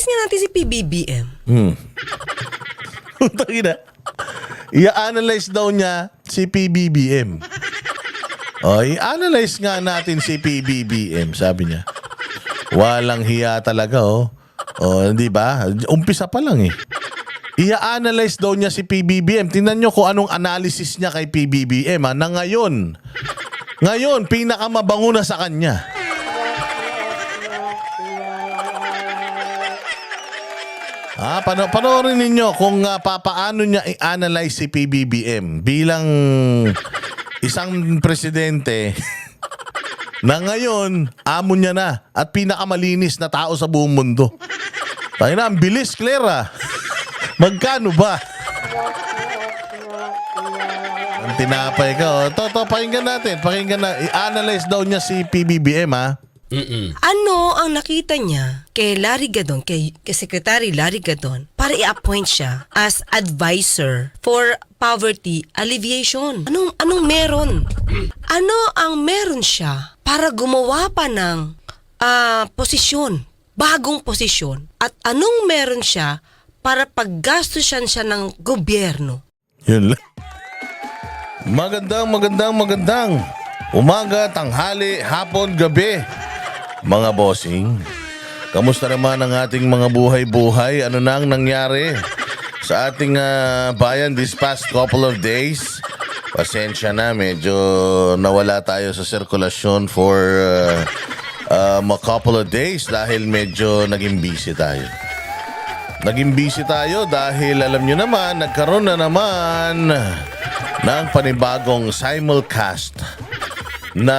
I-analyze nga natin si PBBM. Tangina. I-analyze daw niya si PBBM. O, i-analyze nga natin si PBBM, sabi niya. Walang hiya talaga, oh. O, di ba? Umpisa pa lang eh. I-analyze daw niya si PBBM. Tingnan niyo kung anong analysis niya kay PBBM, ha, na ngayon, pinakamabango na sa kanya. Panoorin ninyo kung paano niya i-analyze si PBBM bilang isang presidente na ngayon, amo niya na at pinakamalinis na tao sa buong mundo. Tayo na, ang bilis, Clara. Magkano ba? Ang tinapay ka, oh. Toto, pakinggan natin. Pakinggan na. I-analyze daw niya si PBBM, ha? Ano ang nakita niya kay Larry Gadon, kay Secretary Larry Gadon, para i-appoint siya as advisor for poverty alleviation? Anong meron? Ano ang meron siya para gumawa pa ng posisyon, bagong posisyon? At anong meron siya para paggastusan siya ng gobyerno? Yun lang. Magandang umaga, tanghali, hapon, gabi. Mga bossing, kamusta naman ang ating mga buhay-buhay? Ano na ang nangyari sa ating bayan this past couple of days? Pasensya na, medyo nawala tayo sa sirkulasyon for a couple of days dahil medyo naging busy tayo. Dahil alam nyo naman, nagkaroon na naman ng panibagong simulcast na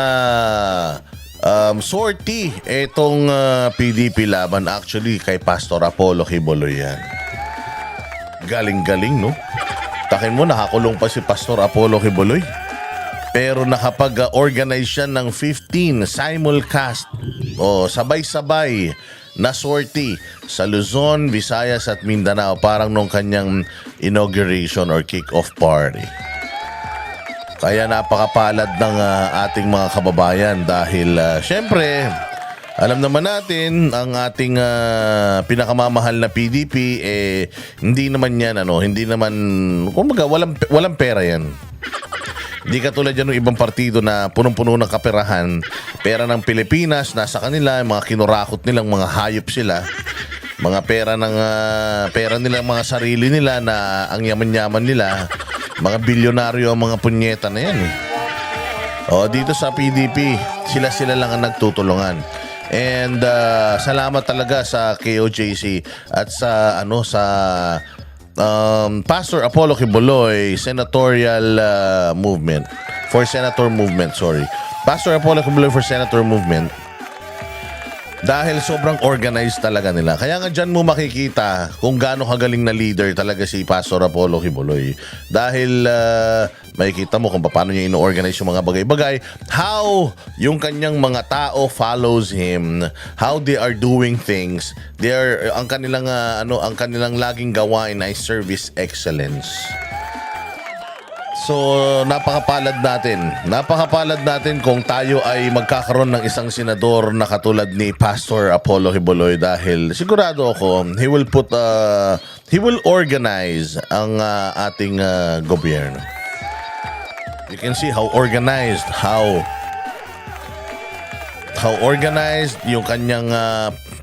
sortie itong PDP laban actually kay Pastor Apollo Quiboloy yan. Galing-galing, no? Takin mo, nakakulong pa si Pastor Apollo Quiboloy. Pero nakapag-organize siya ng 15 simulcast o sabay-sabay na sortie sa Luzon, Visayas at Mindanao parang nung kanyang inauguration or kick-off party. Kaya napakapalad ng ating mga kababayan dahil syempre, alam naman natin ang ating pinakamamahal na PDP hindi naman kumbaga walang pera yan. Hindi katulad yan ng ibang partido na punong-puno ng kaperahan. Pera ng Pilipinas nasa kanila, mga kinurakot nilang mga hayop sila. Mga pera nila, mga sarili nila na ang yaman-yaman nila. Mga bilyonaryo ang mga punyeta na yan eh. O, dito sa PDP, sila lang ang nagtutulungan. And salamat talaga sa KOJC at sa Pastor Apollo Quiboloy Senatorial Movement. For Senator Movement, sorry. Pastor Apollo Quiboloy for Senator Movement. Dahil sobrang organized talaga nila. Kaya nga dyan mo makikita kung gaano kagaling na leader talaga si Pastor Apollo Quiboloy. Dahil makikita mo kung paano niya ino-organize yung mga bagay-bagay. How yung kanyang mga tao follows him. How they are doing things. Ang kanilang laging gawain ay service excellence. So, napakapalad natin kung tayo ay magkakaroon ng isang senador na katulad ni Pastor Apollo Quiboloy dahil sigurado ako he will organize ang ating gobyerno. You can see how organized yung kanyang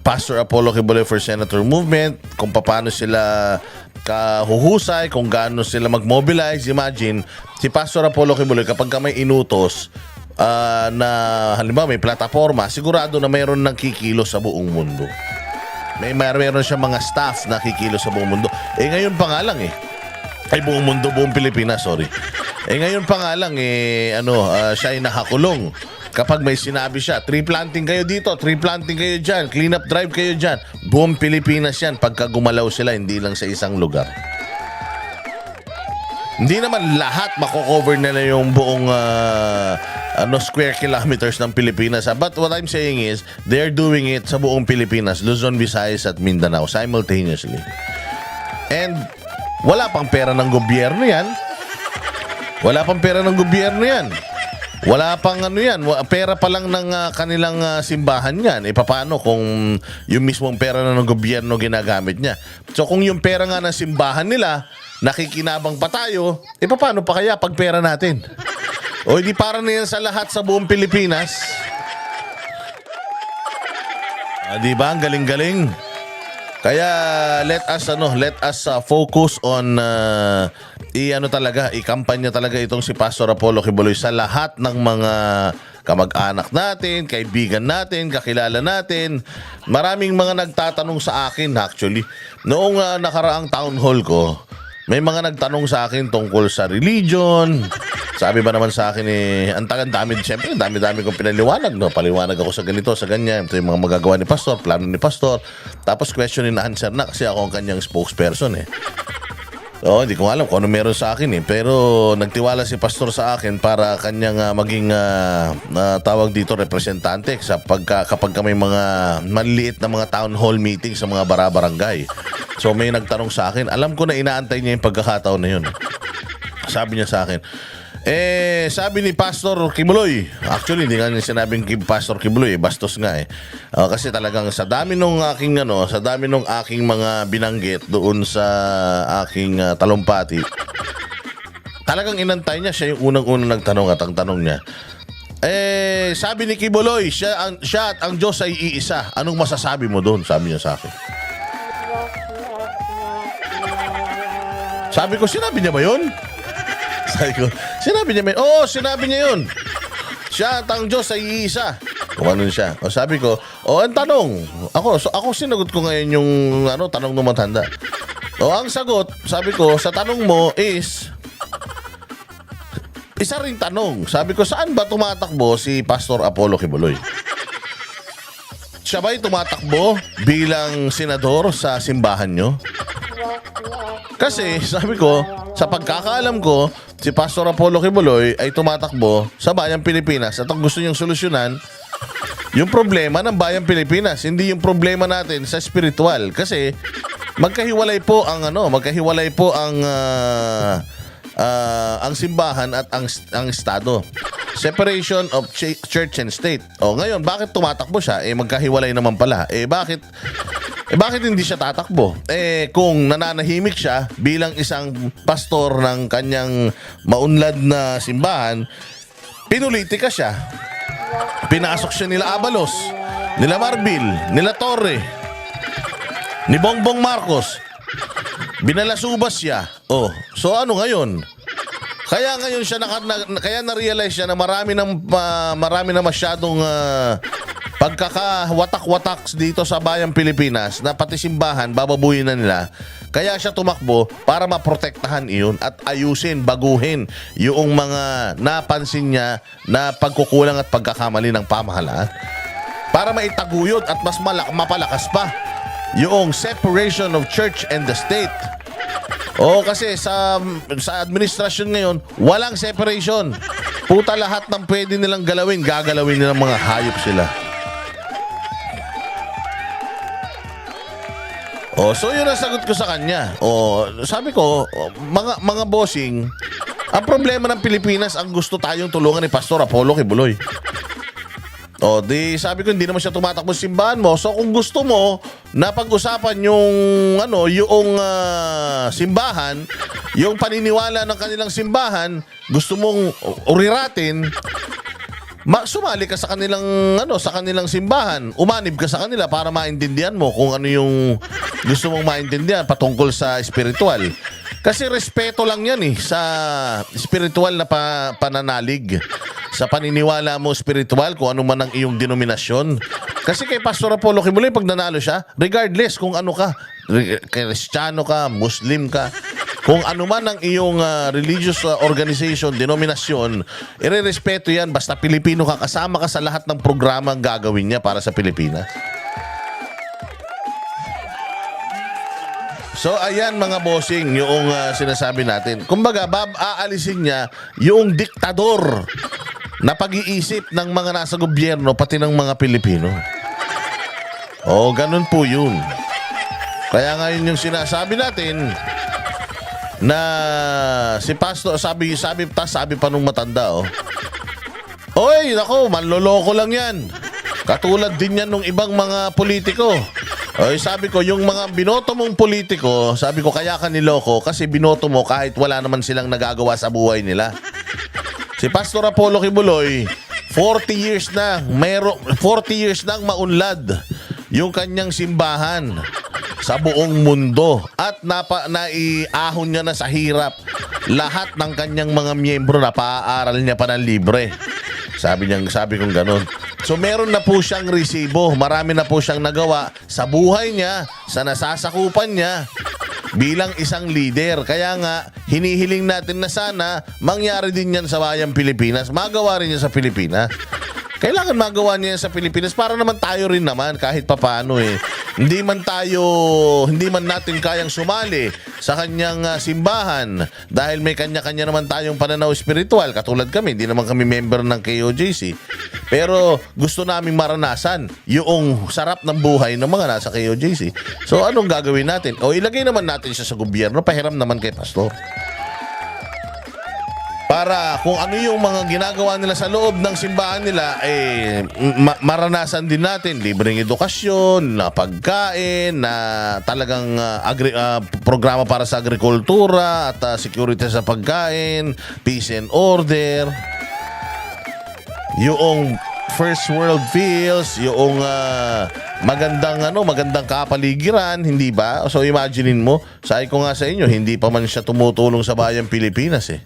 Pastor Apollo Quiboloy for Senator Movement, kung paano sila kahuhusay, kung gaano sila mag-mobilize. Imagine, si Pastor Apollo Quiboloy kapag may inutos na halimbawa may plataforma, sigurado na mayroon ng kikilos sa buong mundo. Mayroon siya mga staff na kikilos sa buong mundo. Ngayon pa nga lang buong Pilipinas, sorry. Ngayon pa nga lang siya ay nakakulong. Kapag may sinabi siya, tree planting kayo dito, tree planting kayo dyan, clean up drive kayo dyan. Buong Pilipinas yan pagka gumalaw sila, hindi lang sa isang lugar. Hindi naman lahat mako-cover nila yung buong square kilometers ng Pilipinas. But what I'm saying is, they're doing it sa buong Pilipinas, Luzon, Visayas at Mindanao simultaneously. And wala pang pera ng gobyerno yan. Wala pang ano yan, pera pa lang ng kanilang simbahan yan. E paano kung yung mismong pera na ng gobyerno ginagamit niya? So kung yung pera nga ng simbahan nila, nakikinabang pa tayo, e paano pa kaya pag pera natin? O hindi para na yan sa lahat sa buong Pilipinas? Di ba? Ang galing-galing. Kaya let us focus on i-kampanya talaga itong si Pastor Apollo Quiboloy sa lahat ng mga kamag-anak natin, kaibigan natin, kakilala natin. Maraming mga nagtatanong sa akin actually. Noong nakaraang town hall ko, may mga nagtanong sa akin tungkol sa religion. Sabi ba naman sa akin ang dami, siyempre, dami kong pinaliwanag, no? Paliwanag ako sa ganito, sa ganyan. Ito yung mga magagawa ni Pastor, plano ni Pastor. Tapos question and answer na kasi ako ang kanyang spokesperson So, hindi ko alam kung ano meron sa akin Pero nagtiwala si Pastor sa akin para kanyang maging tawag dito representante kapag may mga maliliit na mga town hall meeting sa mga barabarangay. So may nagtanong sa akin, alam ko na inaantay niya yung pagkakataon na yun. Sabi niya sa akin, sabi ni Pastor Quiboloy, actually hindi nga niya sinabing Pastor Quiboloy, bastos nga kasi talagang sa dami nung aking mga binanggit doon sa aking talumpati, talagang inantay niya, siya yung unang-unang nagtanong at ang tanong niya, sabi ni Quiboloy, siya at ang Diyos ay iisa. Anong masasabi mo doon? Sabi niya sa akin. Sabi ko, sinabi niya ba yun? Sabi ko, sinabi niya ba yun? Oo, sinabi niya yun. Siya at ang Diyos ay iisa. Kumanon siya. O sabi ko, ang tanong. Ako sinagot ko ngayon yung tanong ng matanda. O ang sagot, sabi ko, sa tanong mo is, isa ring tanong. Sabi ko, saan ba tumatakbo si Pastor Apollo Quiboloy? Siya ba'y tumatakbo bilang senador sa simbahan nyo? Kasi sabi ko, sa pagkakaalam ko, si Pastor Apollo Quiboloy ay tumatakbo sa Bayang Pilipinas at ang gusto niyang solusyonan yung problema ng Bayang Pilipinas, hindi yung problema natin sa spiritual. Kasi magkahiwalay po ang simbahan at ang estado. Separation of church and state. Ngayon, bakit tumatakbo siya? Magkahiwalay naman pala. Bakit hindi siya tatakbo? Kung nananahimik siya bilang isang pastor ng kanyang maunlad na simbahan, pinulitika siya. Pinasok siya nila Abalos, nila Marbil, nila Torre, ni Bongbong Marcos. Binalasubas siya. So ano ngayon? Kaya ngayon siya kaya na-realize siya na marami na masyadong pagkakawatak-watak dito sa Bayang Pilipinas na pati simbahan bababuyin na nila. Kaya siya tumakbo para maprotektahan iyon at ayusin, baguhin yung mga napansin niya na pagkukulang at pagkakamali ng pamahalaan para maitaguyod at mas mapalakas pa yung separation of church and the state. Kasi sa administrasyon ngayon, walang separation. Puta, lahat ng pwede nilang galawin, gagalawin nilang mga hayop sila. So yun ang sagot ko sa kanya. Sabi ko, mga bossing, ang problema ng Pilipinas, ang gusto tayong tulungan ni Pastor Apollo Quiboloy. Sabi ko, hindi naman siya tumatakbo sa simbahan mo. So kung gusto mo na pag-usapan yung simbahan, yung paniniwala ng kanilang simbahan, gusto mong uriratin, sumali ka sa kanilang simbahan. Umanib ka sa kanila para maintindihan mo kung ano yung gusto mong maintindihan patungkol sa spiritual. Kasi respeto lang yan sa spiritual na pananalig. Sa paniniwala mo spiritual, kung ano man ang iyong denominasyon. Kasi kay Pastor Apollo Quiboloy, pag nanalo siya, regardless kung ano ka, Kristiyano ka, Muslim ka, kung ano man ang iyong religious organization, denominasyon, irerespeto yan. Basta Pilipino ka, kasama ka sa lahat ng programa ang gagawin niya para sa Pilipinas. So ayan mga bossing, yung sinasabi natin. Kumbaga, aalisin niya yung diktador na pag-iisip ng mga nasa gobyerno, pati ng mga Pilipino. Ganun po yun. Kaya ngayon yung sinasabi natin na si Pastor, sabi pa nung matanda, Oy, nako, manloloko lang yan. Katulad din yan ng ibang mga politiko. Oy, sabi ko, yung mga binoto mong politiko, sabi ko, kaya ka niloko kasi binoto mo kahit wala naman silang nagagawa sa buhay nila. Si Pastor Apollo Kibuloy, 40 years na, 40 years nang maunlad yung kanyang simbahan sa buong mundo at naiahon niya na sa hirap lahat ng kanyang mga miyembro na paaaral niya pa ng libre. Sabi kong ganun. So meron na po siyang resibo, marami na po siyang nagawa sa buhay niya, sa nasasakupan niya bilang isang leader. Kaya nga, hinihiling natin na sana mangyari din yan sa bayang Pilipinas. Magawa rin niya sa Pilipinas. Kailangan magawa niya sa Pilipinas para naman tayo rin naman kahit papaano eh. Hindi man natin kayang sumali sa kanyang simbahan dahil may kanya-kanya naman tayong pananaw espiritual. Katulad kami, hindi naman kami member ng KOJC. Pero gusto naming maranasan yung sarap ng buhay ng mga nasa KOJC. So anong gagawin natin? O ilagay naman natin siya sa gobyerno, pahiram naman kay pastor. Para kung ano yung mga ginagawa nila sa loob ng simbahan nila, maranasan din natin. Libreng edukasyon, na pagkain, na talagang programa para sa agrikultura at security sa pagkain, peace and order. Yung first world feels, yung magandang kapaligiran, hindi ba? So imaginein mo, sabi ko nga sa inyo, hindi pa man siya tumutulong sa bayang Pilipinas eh.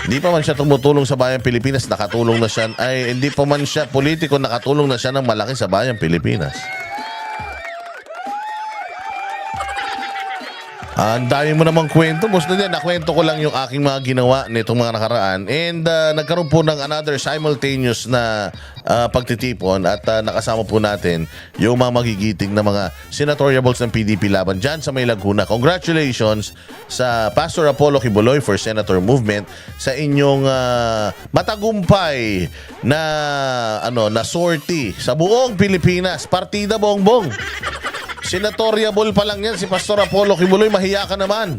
Hindi pa man siya tumutulong sa bayang Pilipinas, nakatulong na siya, hindi pa man siya politiko, nakatulong na siya ng malaki sa bayang Pilipinas. Ang dami mo namang kwento. Basta din, nakwento ko lang yung aking mga ginawa nitong mga nakaraan. And nagkaroon po ng another simultaneous na pagtitipon at nakasama po natin yung mga magigiting na mga senatoriables ng PDP laban dyan sa may Laguna. Congratulations sa Pastor Apollo Kibuloy for Senator Movement sa inyong matagumpay na sortie sa buong Pilipinas. Partida bongbong. Senatoriable pa lang yan si Pastor Apollo Kibuloy, mahiya ka naman.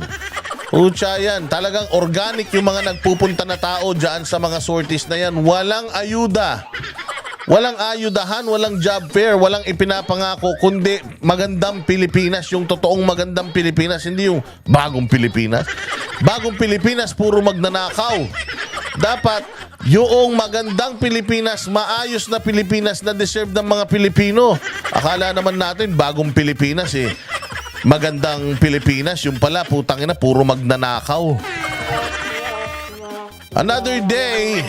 Ucha yan, talagang organic yung mga nagpupunta na tao dyan sa mga sorties na yan. Walang ayuda. Walang ayudahan, walang job fair, walang ipinapangako, kundi magandang Pilipinas, yung totoong magandang Pilipinas, hindi yung bagong Pilipinas. Bagong Pilipinas, puro magnanakaw. Dapat yung magandang Pilipinas, maayos na Pilipinas na deserve ng mga Pilipino. Akala naman natin bagong Pilipinas eh. Magandang Pilipinas, yung pala putang ina, puro magnanakaw. Another day,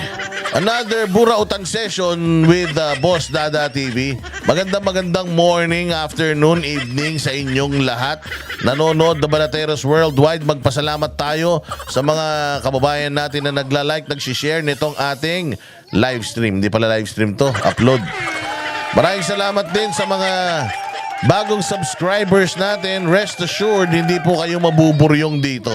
another Burautan session with Boss Dada TV. Magandang morning, afternoon, evening sa inyong lahat. Nanonood na Banateros Worldwide. Magpasalamat tayo sa mga kababayan natin na nagla-like, nagsishare nitong ating live stream. Hindi pala live stream to, upload. Maraming salamat din sa mga bagong subscribers natin. Rest assured, hindi po kayo mabuburyong dito.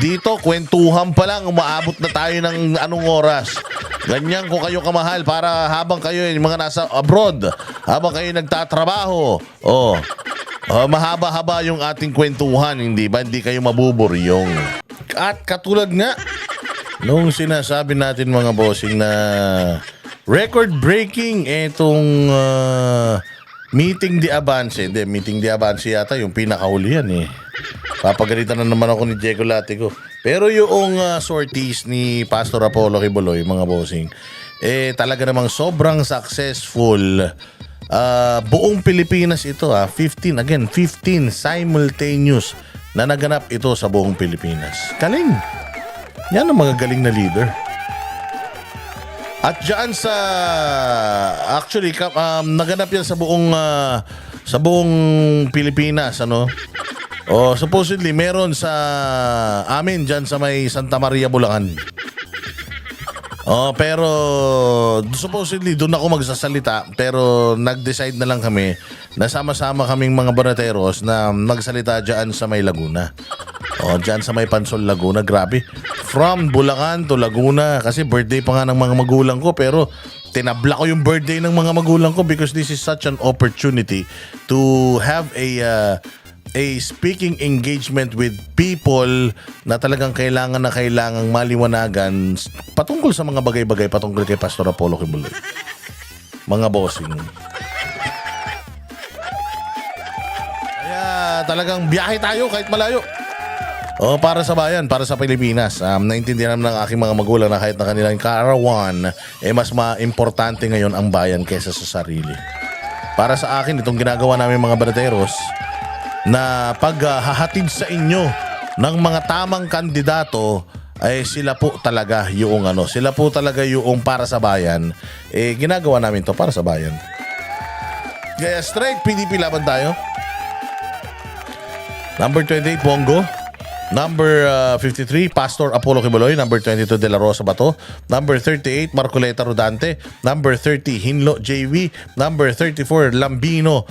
Dito, kwentuhan pa lang, umaabot na tayo ng anong oras. Ganyan ko kayo kamahal para habang kayo yung mga nasa abroad, habang kayo nagtatrabaho, mahaba-haba yung ating kwentuhan, hindi ba? Hindi kayo mabuburyong. At katulad nga, nung sinasabi natin mga bossing na record-breaking itong Meeting the Avance. Hindi, Meeting the Avance yata yung pinakahuli yan eh. Papagalitan na naman ako ni Diego Latigo. Pero yung sorties ni Pastor Apollo Kibuloy, mga bossing, talaga namang sobrang successful. Buong Pilipinas ito 15 simultaneous na naganap ito sa buong Pilipinas. Galing. Yan ang mga galing na leader. At dyan actually, naganap yan sa buong Pilipinas, supposedly, meron sa amin dyan sa may Santa Maria, Bulacan. Pero supposedly, doon ako magsasalita. Pero nag-decide na lang kami na sama-sama kaming mga banateros na magsalita dyan sa may Laguna. Dyan sa may Pansol, Laguna. Grabe. From Bulacan to Laguna. Kasi birthday pa nga ng mga magulang ko. Pero tinabla ko yung birthday ng mga magulang ko because this is such an opportunity to have a a speaking engagement with people na talagang kailangang maliwanagan patungkol sa mga bagay-bagay patungkol kay Pastor Apollo Kibuloy. Mga bossing. Kaya talagang biyahe tayo kahit malayo. Para sa bayan, para sa Pilipinas. Naintindihan naman ng aking mga magulang na kahit na kanilang kaarawan, mas importante ngayon ang bayan kaysa sa sarili. Para sa akin, itong ginagawa namin mga barateros, na paghahatid sa inyo ng mga tamang kandidato, ay sila po talaga yung sila po talaga yung para sa bayan. Ginagawa namin to para sa bayan. Kaya straight PDP laban tayo. Number 28, Bongo. Number 53, Pastor Apollo Kibuloy. Number 22, De La Rosa Bato. Number 38, Marcoleta Rodante. Number 30, Hinlo JV. Number 34, Lambino,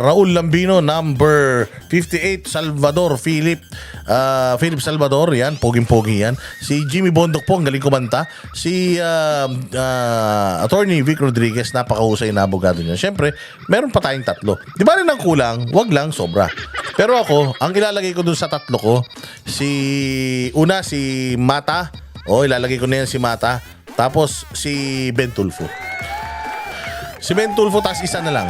Raul Lambino. Number 58, Salvador Philip Salvador. Yan, poging-pogi yan. Si Jimmy Bondok po, ang galing kumanta. Si Attorney Vic Rodriguez, napakahusay na abogado niya. Siyempre, meron pa tayong tatlo. Di ba rin ang kulang? Wag lang, sobra. Pero ako, ang ilalagay ko dun sa tatlo ko, si Mata. Ilalagay ko na yan si Mata. Tapos si Ben Tulfo. Si Ben Tulfo, tas isa na lang.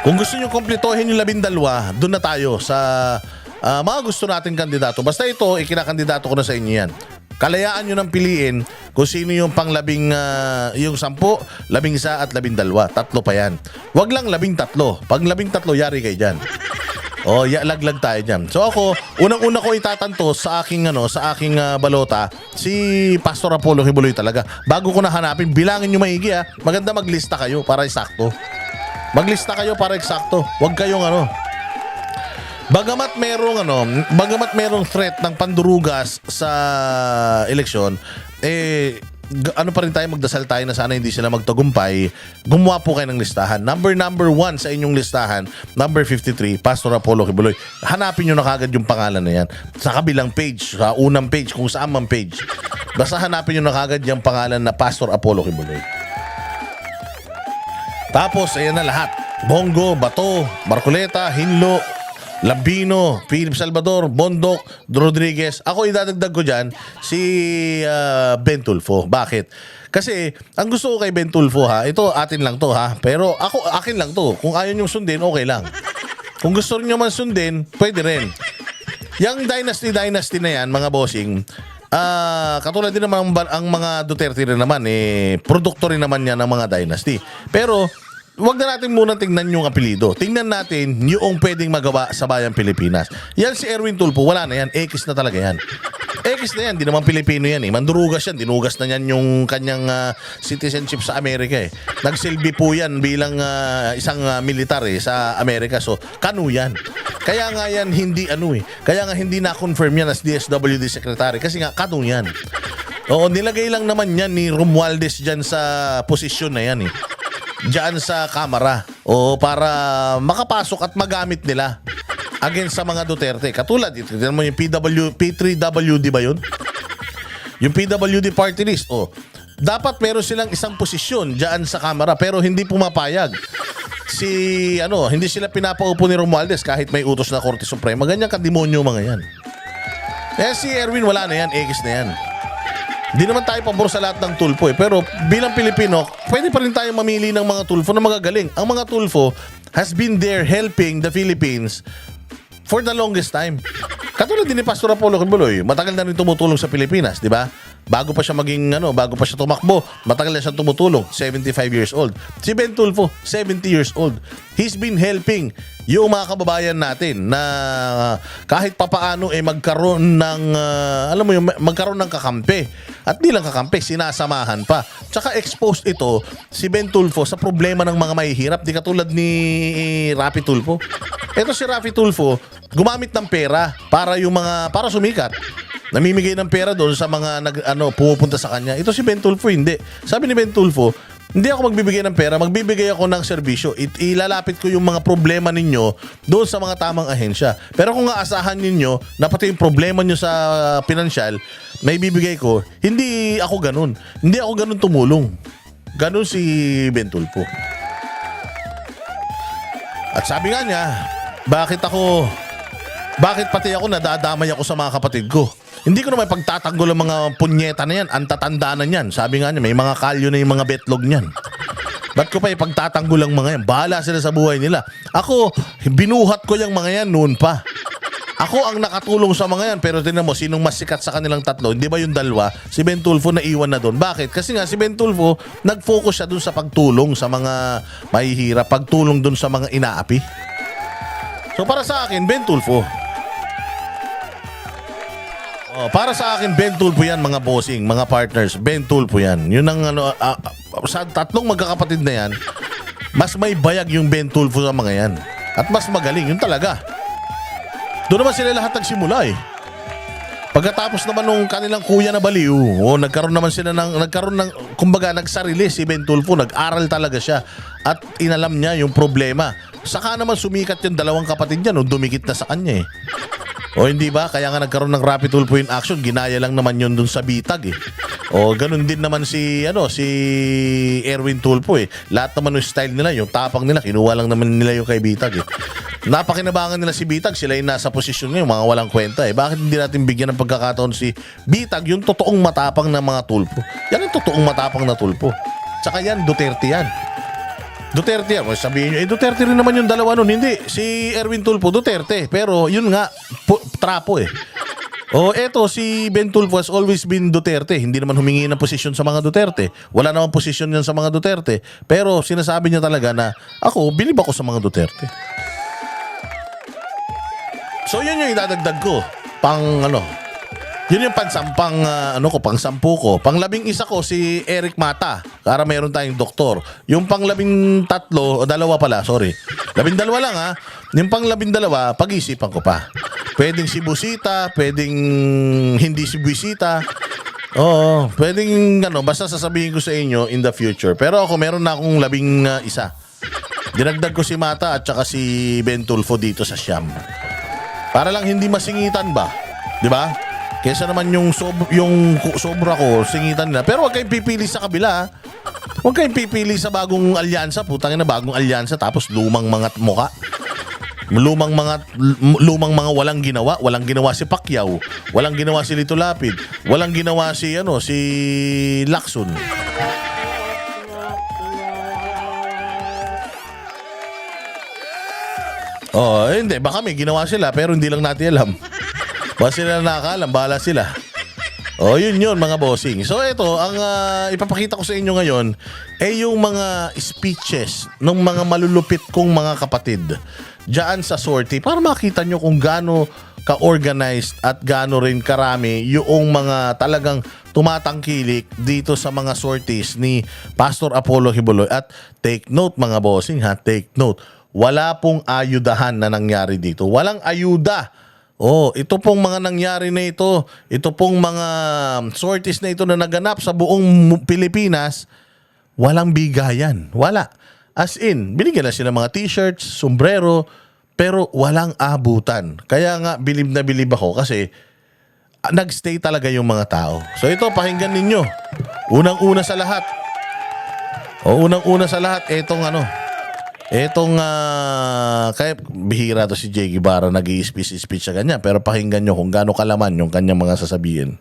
Kung gusto nyo kompletohin yung 12, dun na tayo sa mga gusto nating kandidato. Basta ito, ikinakandidato ko na sa inyo yan. Kalayaan nyo nang piliin kung sino yung yung 10, 11 at 12. Tatlo pa yan. Wag lang 13. Pag 13, yari kayo dyan. Laglag tayo dyan. So ako, unang-una ko itatanto sa aking balota, si Pastor Apollo Kibuloy talaga. Bago ko na hanapin, bilangin nyo maigi ha. Maganda maglista kayo para eksakto. Maglista kayo para eksakto. Wag kayong Bagamat merong threat ng pandurugas sa eleksyon, pa rin tayo, magdasal tayo na sana hindi sila magtagumpay. Gumawa po kayo ng listahan. Number 1 sa inyong listahan, number 53, Pastor Apollo Kibuloy. Hanapin nyo na kagad yung pangalan na yan. Sa kabilang page, sa unang page, kung saan man page. Basta hanapin nyo na kagad yung pangalan na Pastor Apollo Kibuloy. Tapos, ayan na lahat. Bongo, Bato, Marcoleta, Hinlo, Lambino, Philip Salvador, Bondok, Rodriguez. Ako idadagdag ko dyan si Ben Tulfo. Bakit? Kasi ang gusto ko kay Ben Tulfo ito atin lang to pero akin lang to. Kung ayaw nyo sundin, okay lang. Kung gusto nyo man sundin, pwede rin. Yung dynasty na yan, mga bossing, katulad din naman ang mga Duterte rin naman, produkto rin naman yan ng mga dynasty. Pero wag na natin muna tingnan yung apelido. Tingnan natin yung pwedeng magawa sa bayang Pilipinas. Yan si Erwin Tulfo, wala na yan. Ekis na talaga yan. Ekis na yan. Di naman Pilipino yan. Mandurugas yan. Dinugas na yan yung kanyang citizenship sa Amerika. Nagsilbi po yan bilang isang militar sa Amerika. So, kanu yan. Kaya nga yan hindi Kaya nga hindi na-confirm yan as DSWD Secretary. Kasi nga, kanu yan. Nilagay lang naman yan ni Romualdez dyan sa posisyon na yan diyan sa Kamara para makapasok at magamit nila against sa mga Duterte. Katulad ito, tignan mo yung P3WD ba yun? Yung PWD party list. Dapat meron silang isang posisyon diyan sa Kamara pero hindi pumapayag. Hindi sila pinapaupo ni Romualdez kahit may utos na Korte Suprema. Ganyan kademonyo mga yan. Si Erwin wala na yan, X na yan. Di naman tayo pabor sa lahat ng Tulfo pero bilang Pilipino, pwede pa rin tayo mamili ng mga Tulfo na magagaling. Ang mga Tulfo has been there helping the Philippines for the longest time. Katulad din ni Pastor Apollo Kibuloy, matagal na rin tumutulong sa Pilipinas, di ba? Bago pa siya bago pa siya tumakbo, matagal na siya tumutulong, 75 years old. Si Ben Tulfo, 70 years old. He's been helping yung mga kababayan natin na kahit papaano magkaroon ng magkaroon ng kakampi. At di lang kakampi, sinasamahan pa. Tsaka exposed ito si Ben Tulfo sa problema ng mga mahihirap, di katulad ni Rafi Tulfo. Ito si Rafi Tulfo, gumamit ng pera para sumikat. Namimigay ng pera doon sa mga pumupunta sa kanya. Ito si Ben Tulfo hindi. Sabi ni Ben Tulfo, hindi ako magbibigay ng pera, magbibigay ako ng serbisyo. Ilalapit ko yung mga problema ninyo doon sa mga tamang ahensya. Pero kung aasahan ninyo na pati yung problema nyo sa pinansyal, may bibigay ko, hindi ako ganun. Hindi ako ganun tumulong. Ganun si Ben Tulfo. At sabi nga niya, bakit pati ako nadadamay ako sa mga kapatid ko? Hindi ko naman pagtatanggol ang mga punyeta na yan, ang tatandaan na yan. Sabi nga niya, may mga kalyo na yung mga betlog niyan. Ba't ko pa ipagtatanggol ang mga yan? Bahala sila sa buhay nila. Ako, binuhat ko yung mga yan noon pa. Ako ang nakatulong sa mga yan, pero tingnan mo, sinong mas sikat sa kanilang tatlo? Hindi ba yung dalawa? Si Ben Tulfo na iwan na doon. Bakit? Kasi nga si Ben Tulfo, nag-focus siya doon sa pagtulong sa mga mahihirap, pagtulong doon sa mga inaapi. So para sa akin, Ben Tulfo. Para sa akin, Ben Tulfo yan, mga bossing, mga partners. Ben Tulfo yan. Yun ang sa tatlong magkakapatid na yan, mas may bayag yung Ben Tulfo sa mga yan. At mas magaling, yun talaga. Doon naman sila lahat nagsimula eh. Pagkatapos naman nung kanilang kuya na baliw, nagkaroon ng, kumbaga nagsarili si Ben Tulfo, nag-aral talaga siya at inalam niya yung problema. Saka naman sumikat yung dalawang kapatid niya nung dumikit na sa kanya eh. O hindi ba? Kaya nga nagkaroon ng Rapi Tulfo in action, ginaya lang naman yun dun sa bitag eh. O ganun din naman si Erwin Tulfo eh. Lahat naman yung style nila, yung tapang nila, kinuha lang naman nila yung kay bitag eh. Napakinabangan nila si Bitag, sila yung nasa posisyon ngayon, mga walang kwenta eh. Bakit hindi natin bigyan ng pagkakataon si Bitag, yung totoong matapang na mga Tulfo? Yan ang totoong matapang na Tulfo. Tsaka yan, Duterte yan. Duterte yan. Sabihin nyo, Duterte rin naman yung dalawa nun. Hindi, si Erwin Tulfo, Duterte. Pero yun nga, trapo eh. Eto, si Ben Tulfo has always been Duterte. Hindi naman humingi ng posisyon sa mga Duterte. Wala naman posisyon yan sa mga Duterte. Pero sinasabi niya talaga na, ako, bilib ako sa mga Duterte. So yun yung idadagdag ko. Yun yung pangsampu ko. Pang-11 ko si Eric Mata. Para meron tayong doktor. Yung pang-13, dalawa pala, sorry. 12 lang ha. Yung pang-12, pag-isipan ko pa. Pwedeng si Busita, pwedeng hindi si Busita. Oo, pwedeng basta sasabihin ko sa inyo in the future. Pero ako meron na akong 11. Dinagdag ko si Mata at saka si Ben Tulfo dito sa Siyam. Para lang hindi masingitan ba? 'Di ba? Kaysa naman yung sobra ko, singitan nila. Pero huwag kayong pipili sa kabila. Huwag kayong pipili sa bagong alyansa. Putang ina, bagong alyansa tapos lumang mga muka. Lumang mga walang ginawa. Walang ginawa si Pacquiao. Walang ginawa si Lito Lapid. Walang ginawa si Lacson. Hindi. Baka may ginawa sila pero hindi lang natin alam. Baka sila nakakalam, bahala sila. Yun mga bossing. So ito, ang ipapakita ko sa inyo ngayon ay yung mga speeches ng mga malulupit kong mga kapatid diyan sa sortie para makita nyo kung gaano ka-organized at gaano rin karami yung mga talagang tumatangkilik dito sa mga sorties ni Pastor Apollo Quiboloy. At take note mga bossing ha, take note. Wala pong ayudahan na nangyari dito. Walang ayuda. Ito pong mga nangyari na ito, ito pong mga sorties na ito na naganap sa buong Pilipinas, walang bigayan. Wala. As in, binigyan na sila mga t-shirts, sombrero, pero walang abutan. Kaya nga, bilib na bilib ako kasi nagstay talaga yung mga tao. So ito, pakinggan ninyo. Unang-una sa lahat. Unang-una sa lahat, kaya bihira to si Jay Guevara nag-i-speech sa kanya, pero pakinggan nyo kung gaano kalaman yung kanyang mga sasabihin.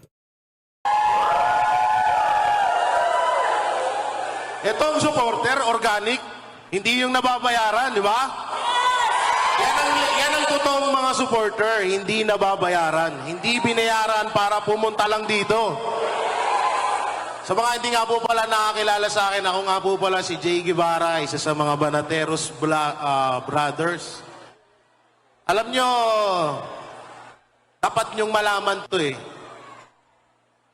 Itong supporter, organic, hindi yung nababayaran, di ba? Yan ang totoong mga supporter, hindi nababayaran. Hindi binayaran para pumunta lang dito. Sa mga hindi nga po pala nakakilala sa akin, ako nga po pala si Jay Guevara, isa sa mga Banateros brothers. Alam nyo, dapat nyong malaman to eh.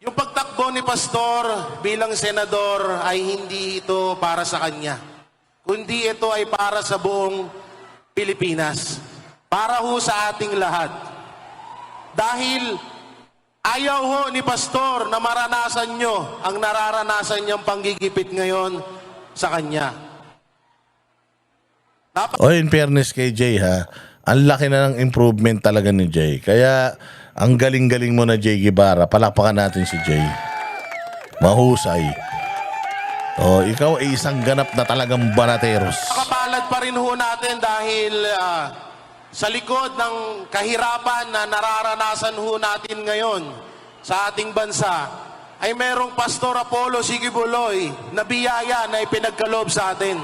Yung pagtakbo ni Pastor bilang senador ay hindi ito para sa kanya. Kundi ito ay para sa buong Pilipinas. Para ho sa ating lahat. Dahil ayaw ho ni Pastor na maranasan nyo ang nararanasan niyang panggigipit ngayon sa kanya. In fairness kay Jay ha, ang laki na ng improvement talaga ni Jay. Kaya ang galing-galing mo na Jay Guevara, palakpakan natin si Jay. Mahusay. Ikaw ay isang ganap na talagang banateros. Kapalad pa rin ho natin dahil sa likod ng kahirapan na nararanasan ho natin ngayon sa ating bansa, ay merong Pastor Apollo Sigibuloy na biyaya na ipinagkaloob sa atin.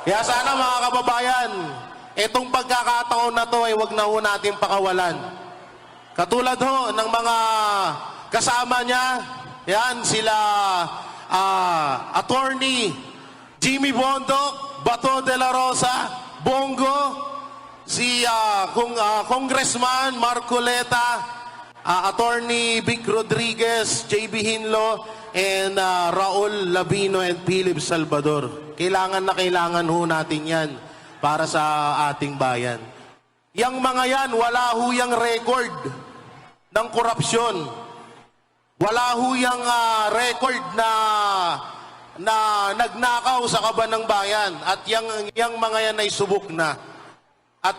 Kaya sana mga kababayan, itong pagkakataon na to ay wag na ho natin pakawalan. Katulad ho ng mga kasama niya, yan sila Attorney Jimmy Bondoc, Bato de la Rosa, Bongo, si Congressman Marcoleta, Attorney Vic Rodriguez, JB Hinlo, and Raul Labino and Philip Salvador. Kailangan na kailangan ho natin yan para sa ating bayan. Yang mga yan, wala ho yang record ng korupsyon. Wala ho yang record na nagnakaw sa kaban ng bayan. At yang mga yan ay subok na. At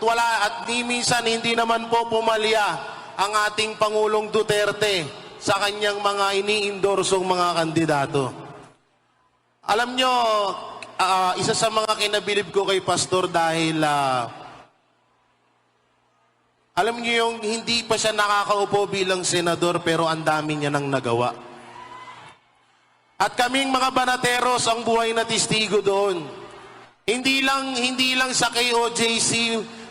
ni minsan hindi naman po pumalya ang ating Pangulong Duterte sa kanyang mga ini-endorsong mga kandidato. Alam nyo, isa sa mga kinabilib ko kay Pastor dahil alam niyo yung hindi pa siya nakakaupo bilang senador pero ang dami niya nang nagawa. At kaming mga banateros ang buhay na testigo doon. Hindi lang sa KOJC,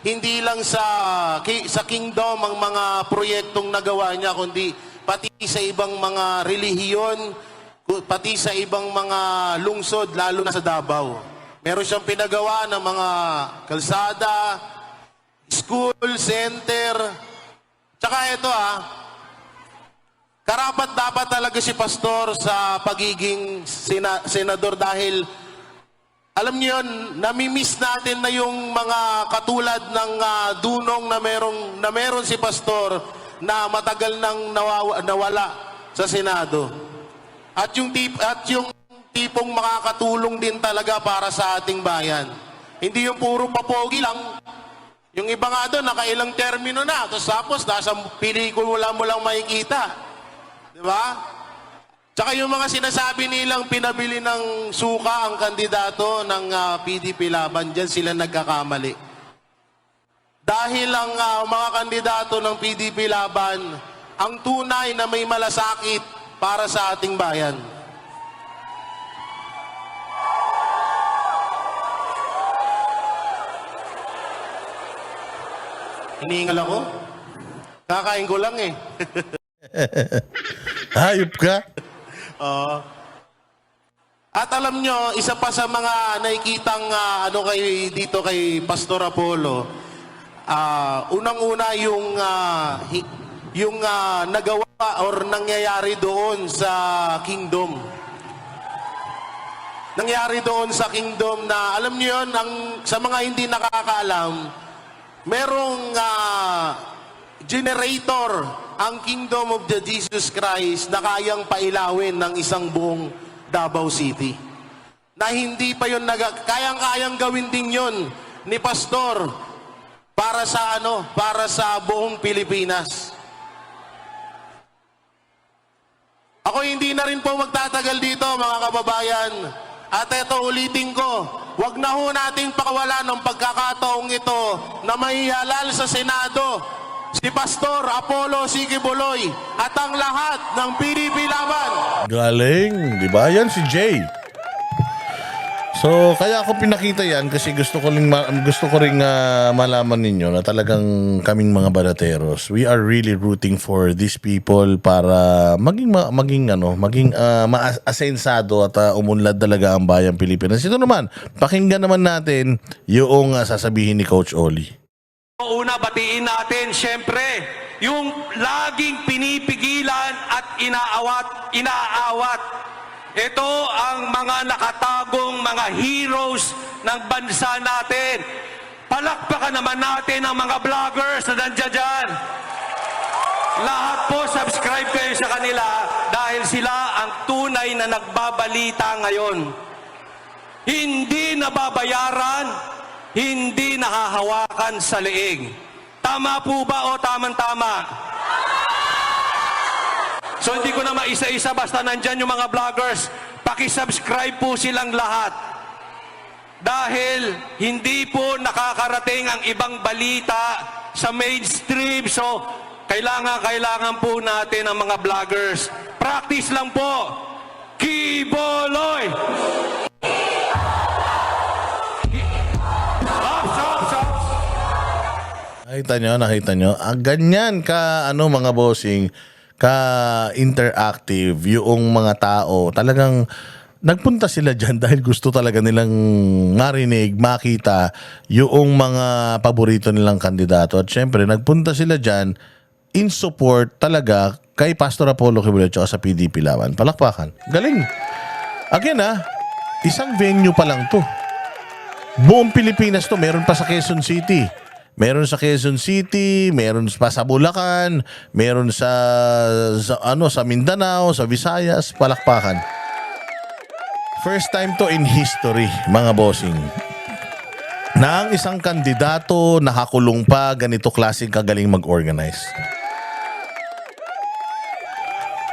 hindi lang sa Kingdom ang mga proyektong nagawa niya, kundi pati sa ibang mga relihiyon, pati sa ibang mga lungsod, lalo na sa Davao. Meron siyang pinagawa ng mga kalsada, school, center. Tsaka ito karapat dapat talaga si Pastor sa pagiging senador dahil alam niyo yun, namimiss natin na yung mga katulad ng dunong na meron si Pastor na matagal nang nawala sa Senado. At yung tipong makakatulong din talaga para sa ating bayan. Hindi yung puro papogi lang. Yung iba nga doon, nakailang termino na. Tapos nasa pelikula mo lang makikita. Di ba? Tsaka yung mga sinasabi nilang pinabili ng suka ang kandidato ng PDP Laban, dyan sila nagkakamali. Dahil ang mga kandidato ng PDP Laban, ang tunay na may malasakit para sa ating bayan. Hinihingal ako. Kakain ko lang eh. Hayop ka? At alam nyo, isa pa sa mga nakikitang dito kay Pastor Apollo, unang-una yung nagawa or nangyayari doon sa Kingdom. Nangyari doon sa Kingdom na, alam nyo yun, sa mga hindi nakakaalam, merong generator ang Kingdom of the Jesus Christ na kayang pailawin ng isang buong Davao City. Na hindi pa yun, kayang gawin din yun ni Pastor para sa buong Pilipinas. Ako hindi na rin po magtatagal dito mga kababayan. At ito ulitin ko, wag na ho nating pakawalan ng pagkakataong ito na mahihalal sa Senado si Pastor Apollo Sigibuloy at ang lahat ng PDP Laban. Galing, di ba? Yan si Jay. So, kaya ako pinakita yan kasi gusto ko ring malaman ninyo na talagang kaming mga barateros, we are really rooting for these people para maging maasensado at umunlad talaga ang bayang Pilipinas. Ito naman, pakinggan naman natin yung sasabihin ni Coach Oli. Una, batiin natin, syempre, yung laging pinipigilan at inaawat. Ito ang mga nakatagong mga heroes ng bansa natin. Palakpakan naman natin ang mga vloggers na nandiyan dyan. Lahat po, subscribe kayo sa kanila dahil sila ang tunay na nagbabalita ngayon. Hindi nababayaran, hindi nahahawakan sa leeg. Tama po ba o tamang-tama? So hindi ko na maisa-isa basta nandyan yung mga vloggers. Pakisubscribe po silang lahat. dahil hindi po nakakarating ang ibang balita sa mainstream. So, kailangan po natin ang mga vloggers. Practice lang po. Kiboloy! Stop. Nakita nyo. Ganyan ka, mga bossing, ka-interactive yung mga tao. Talagang nagpunta sila dyan dahil gusto talaga nilang marinig, makita yung mga paborito nilang kandidato. At syempre, nagpunta sila dyan in support talaga kay Pastor Apollo Quiboloy at sa PDP Laban. Palakpakan. Galing. Again isang venue pa lang to. Buong Pilipinas to. Meron pa sa Quezon City. Meron sa Quezon City, meron pa sa Bulacan, meron sa Mindanao, sa Visayas. Palakpakan. First time to in history, mga bossing, na ang isang kandidato nakakulong pa ganito klaseng kagaling mag-organize.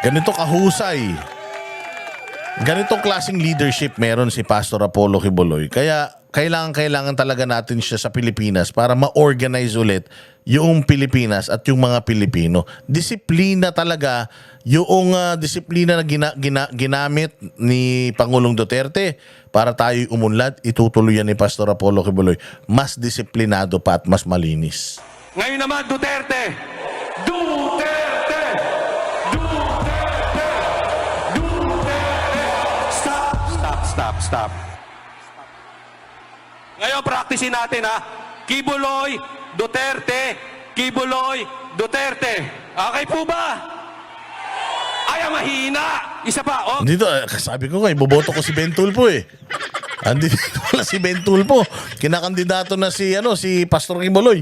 Ganito kahusay. Ganitong klaseng leadership meron si Pastor Apollo Quiboloy. Kaya kailangan talaga natin siya sa Pilipinas para ma-organize ulit yung Pilipinas at yung mga Pilipino. Disiplina talaga, yung disiplina na ginamit ni Pangulong Duterte para tayo umunlad, itutuloy yan ni Pastor Apollo Quiboloy. Mas disiplinado pa at mas malinis. Ngayon naman, Duterte! Stop. Ngayon, practicein natin Quiboloy, Duterte, Quiboloy, Duterte. Okay po ba? Ay, mahina. Isa pa. Dito, sabi ko boboto ko si Ben Tulfo Andito pala si Ben Tulfo. Kinakandidato na si Pastor Quiboloy.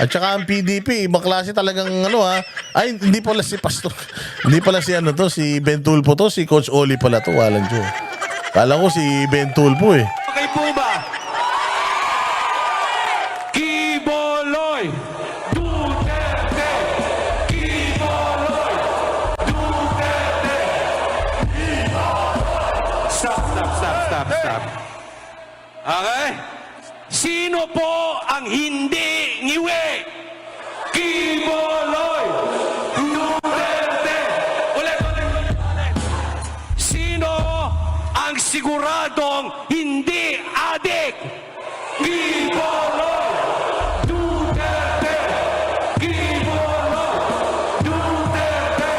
At saka ang PDP, ibang klase talagang Ay, hindi pala si Pastor. Hindi pala si si Ben Tulfo to, si Coach Oli pala to. Walang Diyo. Kala ko si Ben Tulfo Okay po ba? Quiboloy, Duterte, Quiboloy, Duterte. Stop. Okay? Sino po ang hindi ngiwi? Quiboloy, Duterte. Ulit. Sino ang siguradong hindi adik? Quiboloy, Duterte, Quiboloy, Duterte,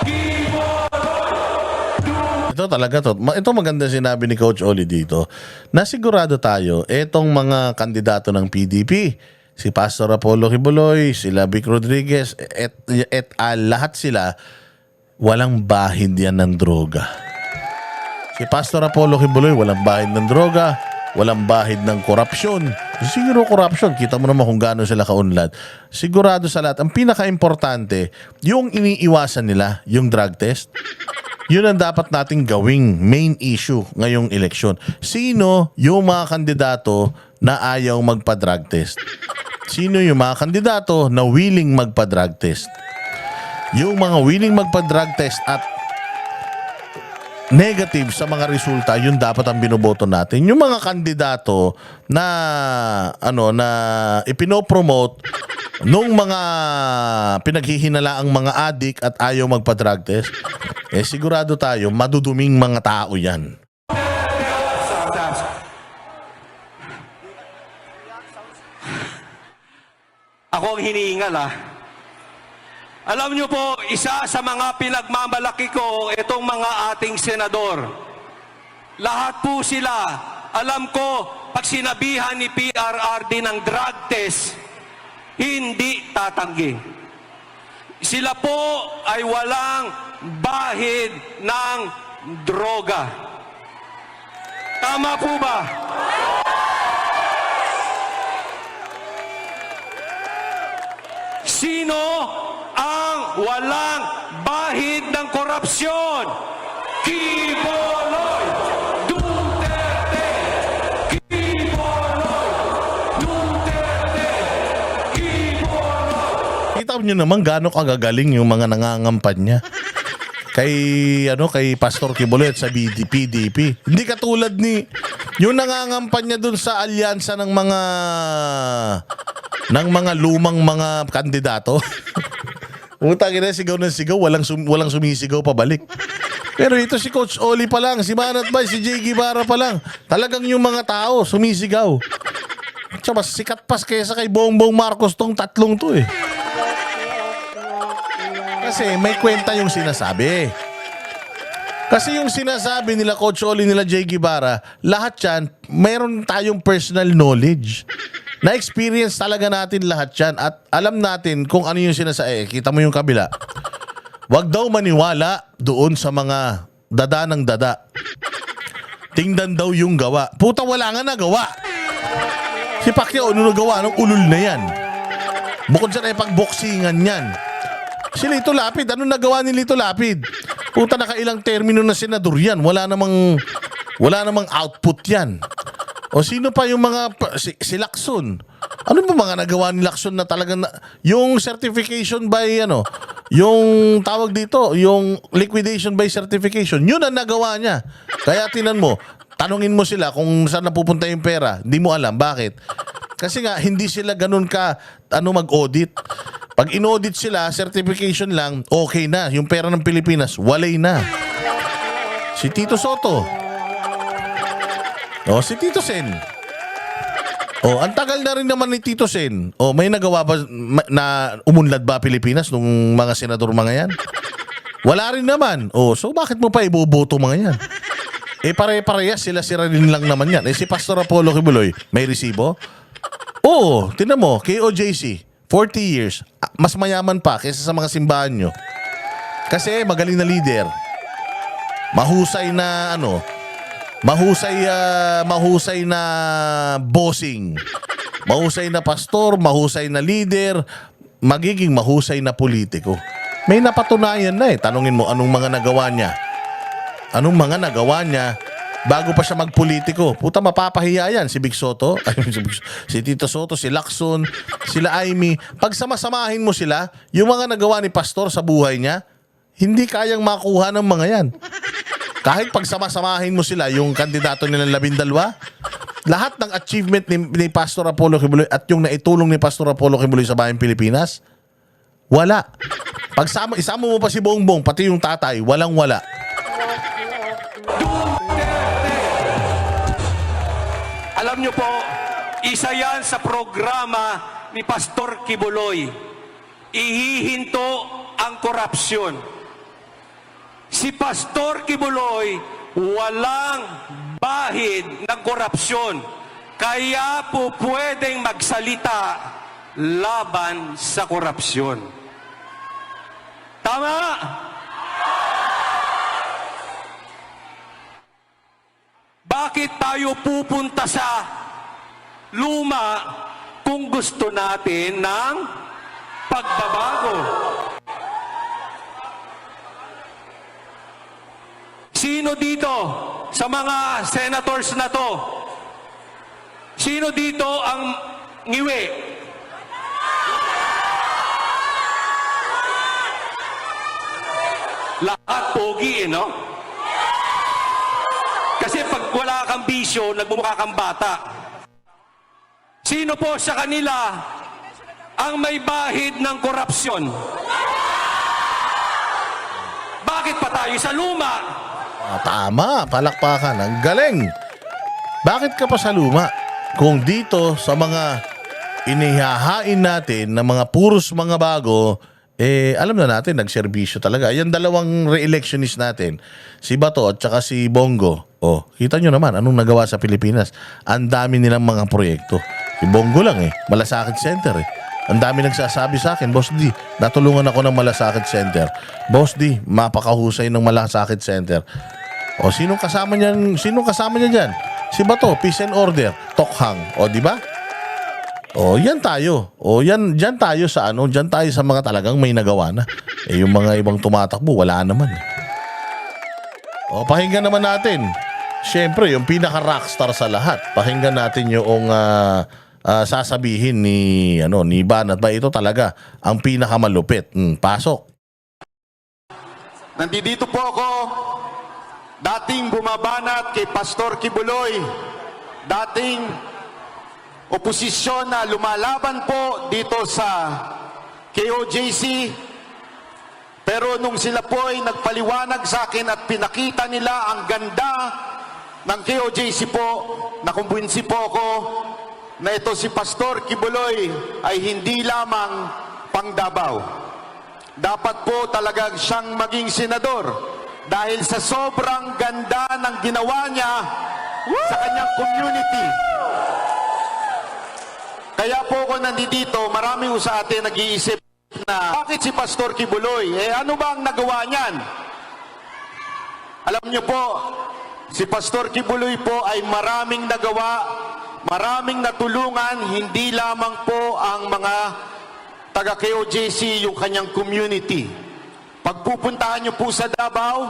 Quiboloy. Ito talaga to. Ito maganda sinabi ni Coach Oli dito. Nasigurado tayo, etong mga kandidato ng PDP, si Pastor Apollo Quiboloy, sila Vic Rodriguez, et al, lahat sila, walang bahid yan ng droga. Si Pastor Apollo Quiboloy, walang bahid ng droga, walang bahid ng korupsyon. Siguro korupsyon, kita mo naman kung gaano sila kaunlad. Sigurado sa lahat, ang pinaka-importante, yung iniiwasan nila, yung drug test, yun ang dapat nating gawing main issue ngayong eleksyon. Sino yung mga kandidato na ayaw magpa-drug test? Sino yung mga kandidato na willing magpa-drug test? Yung mga willing magpa-drug test at negative sa mga resulta, yun dapat ang binoboto natin. Yung mga kandidato na na ipinopromote nung mga pinaghihinalaang mga adik at ayaw magpa-drug test, sigurado tayo maduduming mga tao yan. Ako ang hinihingal Alam niyo po, isa sa mga pinagmamalaki ko, itong mga ating senador. Lahat po sila, alam ko, pag sinabihan ni PRRD ng drug test, hindi tatanggi. Sila po ay walang bahid ng droga. Tama po ba? Sino ang walang bahid ng korupsyon? Quiboloy, Duterte, Quiboloy, Duterte, Quiboloy. Kita nyo naman gaano kagagaling yung mga nangangampanya kay Pastor Quiboloy at sa PDP. Hindi katulad ni Yung nangangampanya dun sa alyansa ng mga lumang mga kandidato. Utang ina, sigaw ng sigaw, walang sumisigaw pabalik. Pero ito si Coach Oli pa lang, si Manat Bay, si Jay Guevara pa lang. Talagang yung mga tao sumisigaw. Tsaka mas sikat pas kaysa kay Bongbong Marcos tong tatlong to eh. Kasi may kwenta yung sinasabi. Kasi yung sinasabi nila Coach Oli, nila Jay Guevara, lahat yan, mayroon tayong personal knowledge. Na-experience talaga natin lahat yan at alam natin kung ano yung sinasabi. Kita mo yung kabila. Wag daw maniwala doon sa mga dada ng dada. Tingnan daw yung gawa. Puta, wala nga nagawa. Si Pacquiao, ano nagawa? Anong ulul na yan? Bukod sa pag-boxingan yan. Si Lito Lapid, ano nagawa ni Lito Lapid? Puta, nakailang termino na senador yan. Wala namang output yan. O sino pa yung mga si Lacson? Ano ba mga nagawa ni Lacson na talaga yung certification by yung tawag dito, yung liquidation by certification, yun ang nagawa niya. Kaya tinan mo, tanungin mo sila kung saan napupunta yung pera. Hindi mo alam bakit. Kasi nga hindi sila ganun ka mag-audit. Pag in-audit sila, certification lang, okay na. Yung pera ng Pilipinas, walay na. Si Tito Soto. Si Tito Sen. Ang tagal na rin naman ni Tito Sen. May nagawa ba na umunlad ba Pilipinas nung mga senador mga yan? Wala rin naman. So bakit mo pa iboboto mga yan? Pare-parehas sila rin lang naman yan. Si Pastor Apollo Kibuloy, may resibo? Tinan mo, KOJC, 40 years, mas mayaman pa kaysa sa mga simbahan nyo. Kasi magaling na leader. Mahusay na mahusay na bossing. Mahusay na pastor, mahusay na leader, magiging mahusay na politiko. May napatunayan na eh. Tanungin mo anong mga nagawa niya. Anong mga nagawa niya bago pa siya magpolitiko. Puta, mapapahiya yan. Si Big Soto, si Tito Soto, si Lacson, sila Amy. Pag samasamahin mo sila, yung mga nagawa ni pastor sa buhay niya, hindi kayang makuha ng mga yan. Kahit pag samasamahin mo sila, yung kandidato nilang 12, lahat ng achievement ni Pastor Apollo Kibuloy at yung naitulong ni Pastor Apollo Kibuloy sa bayang Pilipinas, wala. Pag isama mo pa si Bongbong, pati yung tatay, walang-wala. Alam nyo po, isa yan sa programa ni Pastor Kibuloy. Ihihinto ang korupsyon. Si Pastor Kibuloy, walang bahid ng korupsyon. Kaya po pwedeng magsalita laban sa korupsyon. Tama? Bakit tayo pupunta sa luma kung gusto natin ng pagbabago? Sino dito sa mga senators na to? Sino dito ang ngiwi? Lahat pogi, no? Kasi pag wala kang bisyo, nagmumukha kang bata. Sino po sa kanila ang may bahid ng korupsyon? Bakit pa tayo sa luma? Tama, palakpakan. Ang galing. Bakit ka pa sa luma? Kung dito sa mga inihahain natin na mga puros mga bago, alam na natin, nagserbisyo talaga. Yan dalawang re-electionist natin, si Bato at saka si Bongo. Kita nyo naman, anong nagawa sa Pilipinas? Ang dami nilang mga proyekto. Si Bongo lang Malasakit Center Ang dami nagsasabi sa akin, Boss D, natulungan ako ng Malasakit Center. Boss D, mapakahusay ng Malasakit Center. Sinong kasama niya dyan? Si Bato, Peace and Order, Tokhang. Di ba? Yan tayo. Diyan tayo sa diyan tayo sa mga talagang may nagawa na. Yung mga ibang tumatakbo, wala naman. Pakinggan naman natin. Siyempre, yung pinaka-rockstar sa lahat. Pakinggan natin yung sasabihin ni Banat ba ito talaga ang pinakamalupit. Pasok. Nandito po ako, dating bumabanat kay Pastor Kibuloy dating oposisyon na lumalaban po dito sa KOJC. Pero nung sila po ay nagpaliwanag sa akin at pinakita nila ang ganda ng KOJC po, nakumbinsi po ako na ito si Pastor Kibuloy ay hindi lamang pang Davao. Dapat po talagang siyang maging senador dahil sa sobrang ganda ng ginawa niya sa kanyang community. Kaya po ako nandito, marami po sa atin nag-iisip na bakit si Pastor Kibuloy? Ano ba ang nagawa niyan? Alam niyo po, si Pastor Kibuloy po ay maraming nagawa, maraming natulungan, hindi lamang po ang mga taga-KOJC, yung kanyang community. Pagpupuntahan niyo po sa Davao,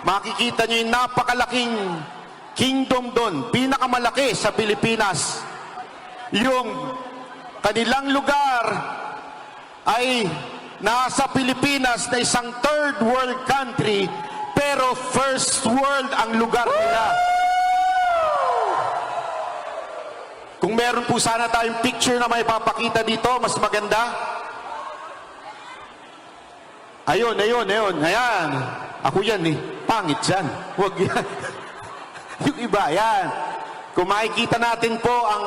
makikita niyo yung napakalaking kingdom doon, pinakamalaki sa Pilipinas. Yung kanilang lugar ay nasa Pilipinas na isang third world country, pero first world ang lugar nila. Kung meron po sana tayong picture na may papakita dito, mas maganda. Ayun. Ayan. Ako yan eh. Pangit yan. Huwag yan. Yung iba, yan. Kung makikita natin po ang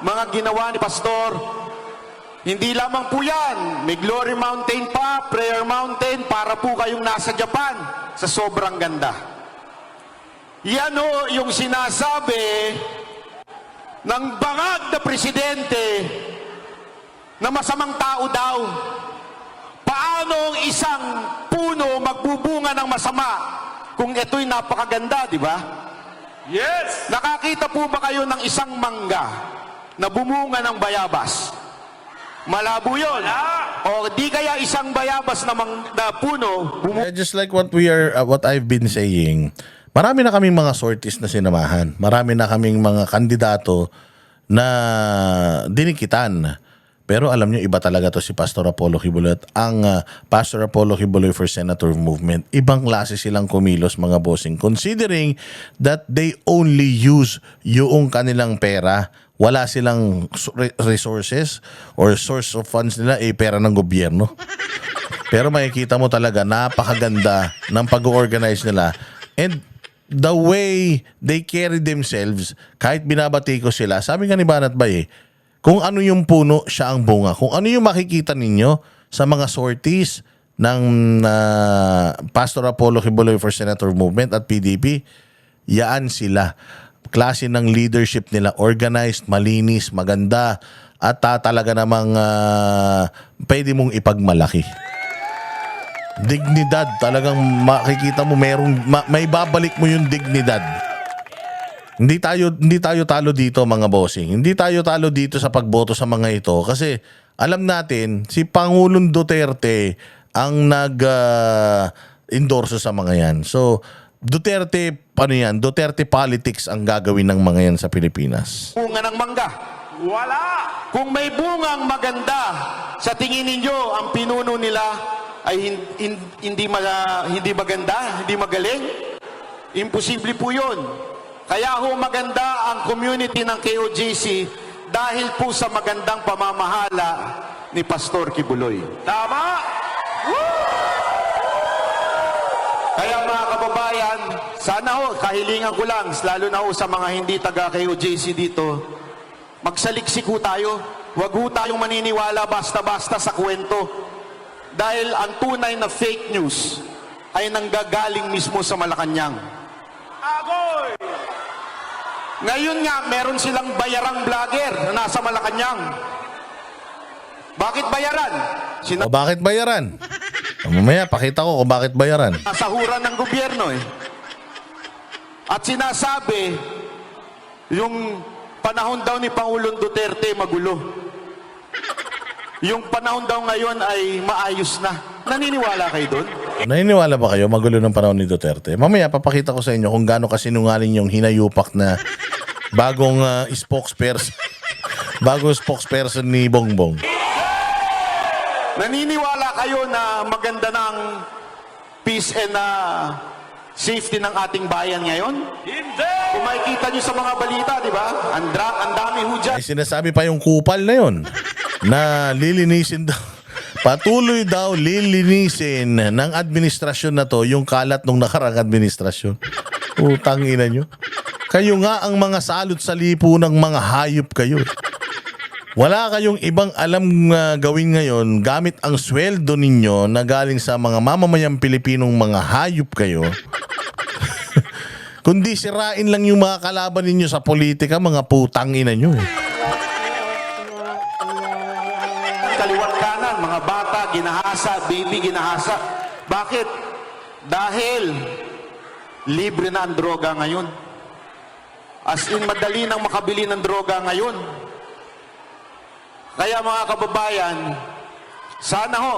mga ginawa ni Pastor, hindi lamang po yan. May Glory Mountain pa, Prayer Mountain, para po kayong nasa Japan sa sobrang ganda. Yan o yung sinasabi ng bangag na presidente na masamang tao daw. Paano ang isang puno magbubunga ng masama kung ito'y napakaganda, di ba? Yes! Nakakita po ba kayo ng isang mangga na bumunga ng bayabas? Malabo yun. O di kaya isang bayabas na, na puno Just like what I've been saying, marami na kaming mga sorties na sinamahan. Marami na kaming mga kandidato na dinikitan. Pero alam nyo, iba talaga to si Pastor Apollo Kibuloy. At ang Pastor Apollo Kibuloy for Senator Movement, ibang klase silang kumilos, mga bossing. Considering that they only use yung kanilang pera, wala silang resources or source of funds nila, pera ng gobyerno. Pero makikita mo talaga, napakaganda ng pag-organize nila. And the way they carry themselves, kahit binabati ko sila, sabi nga ni Banat Bay, kung ano yung puno, siya ang bunga. Kung ano yung makikita ninyo sa mga sorties ng Pastor Apollo Kibuloy for Senator Movement at PDP, yaan sila. Klase ng leadership nila, organized, malinis, maganda, at talaga namang pwede mong ipagmalaki. Dignidad, talagang makikita mo may babalik mo yung dignidad. Hindi tayo talo dito, mga bossing. Hindi tayo talo dito sa pagboto sa mga ito kasi alam natin si Pangulong Duterte ang nag-endorso sa mga yan. So Duterte politics ang gagawin ng mga yan sa Pilipinas. bunga ng mangga. Wala! Kung may bungang maganda, sa tingin ninyo, ang pinuno nila ay hindi maganda, hindi magaling? Imposible po yun. Kaya ho maganda ang community ng KOJC dahil po sa magandang pamamahala ni Pastor Kibuloy. Tama! Kaya mga kababayan, sana ho, kahilingan ko lang, lalo na ho sa mga hindi taga-KOJC dito, magsaliksik ho tayo. Huwag ho tayong maniniwala basta-basta sa kwento. Dahil ang tunay na fake news ay nanggagaling mismo sa Malacanang. Agoy! Ngayon nga, meron silang bayarang vlogger na nasa Malacanang. Bakit bayaran? O bakit bayaran? Mamaya pakita ko kung bakit bayaran. Sinasahuran ng gobyerno eh. At sinasabi, yung panahon daw ni Pangulong Duterte magulo. Yung panahon daw ngayon ay maayos na. Naniniwala kayo doon? Naniniwala ba kayo magulo ng panahon ni Duterte? Mamaya papakita ko sa inyo kung gaano kasinungaling yung hinayupak na bagong spokesperson ni Bongbong. Naniniwala kayo na maganda ng peace and safety ng ating bayan ngayon? Hindi! Kung Kung makikita nyo sa mga balita, di ba? Ang dami ho dyan. Ay sinasabi pa yung kupal na yon na lilinisin daw. Patuloy daw lilinisin ng administrasyon na to yung kalat ng nakarang administrasyon. Utang ina nyo. Kayo nga ang mga salot sa lipo ng mga hayop kayo. Wala kayong ibang alam gawin ngayon gamit ang sweldo ninyo na galing sa mga mamamayang Pilipinong mga hayop kayo. Kundi sirain lang yung mga kalaban ninyo sa politika, mga putang ina nyo. Kaliwat kanan, mga bata, ginahasa, baby, ginahasa. Bakit? Dahil libre na ang droga ngayon. As in, madali nang makabili ng droga ngayon. Kaya mga kababayan, sana ho,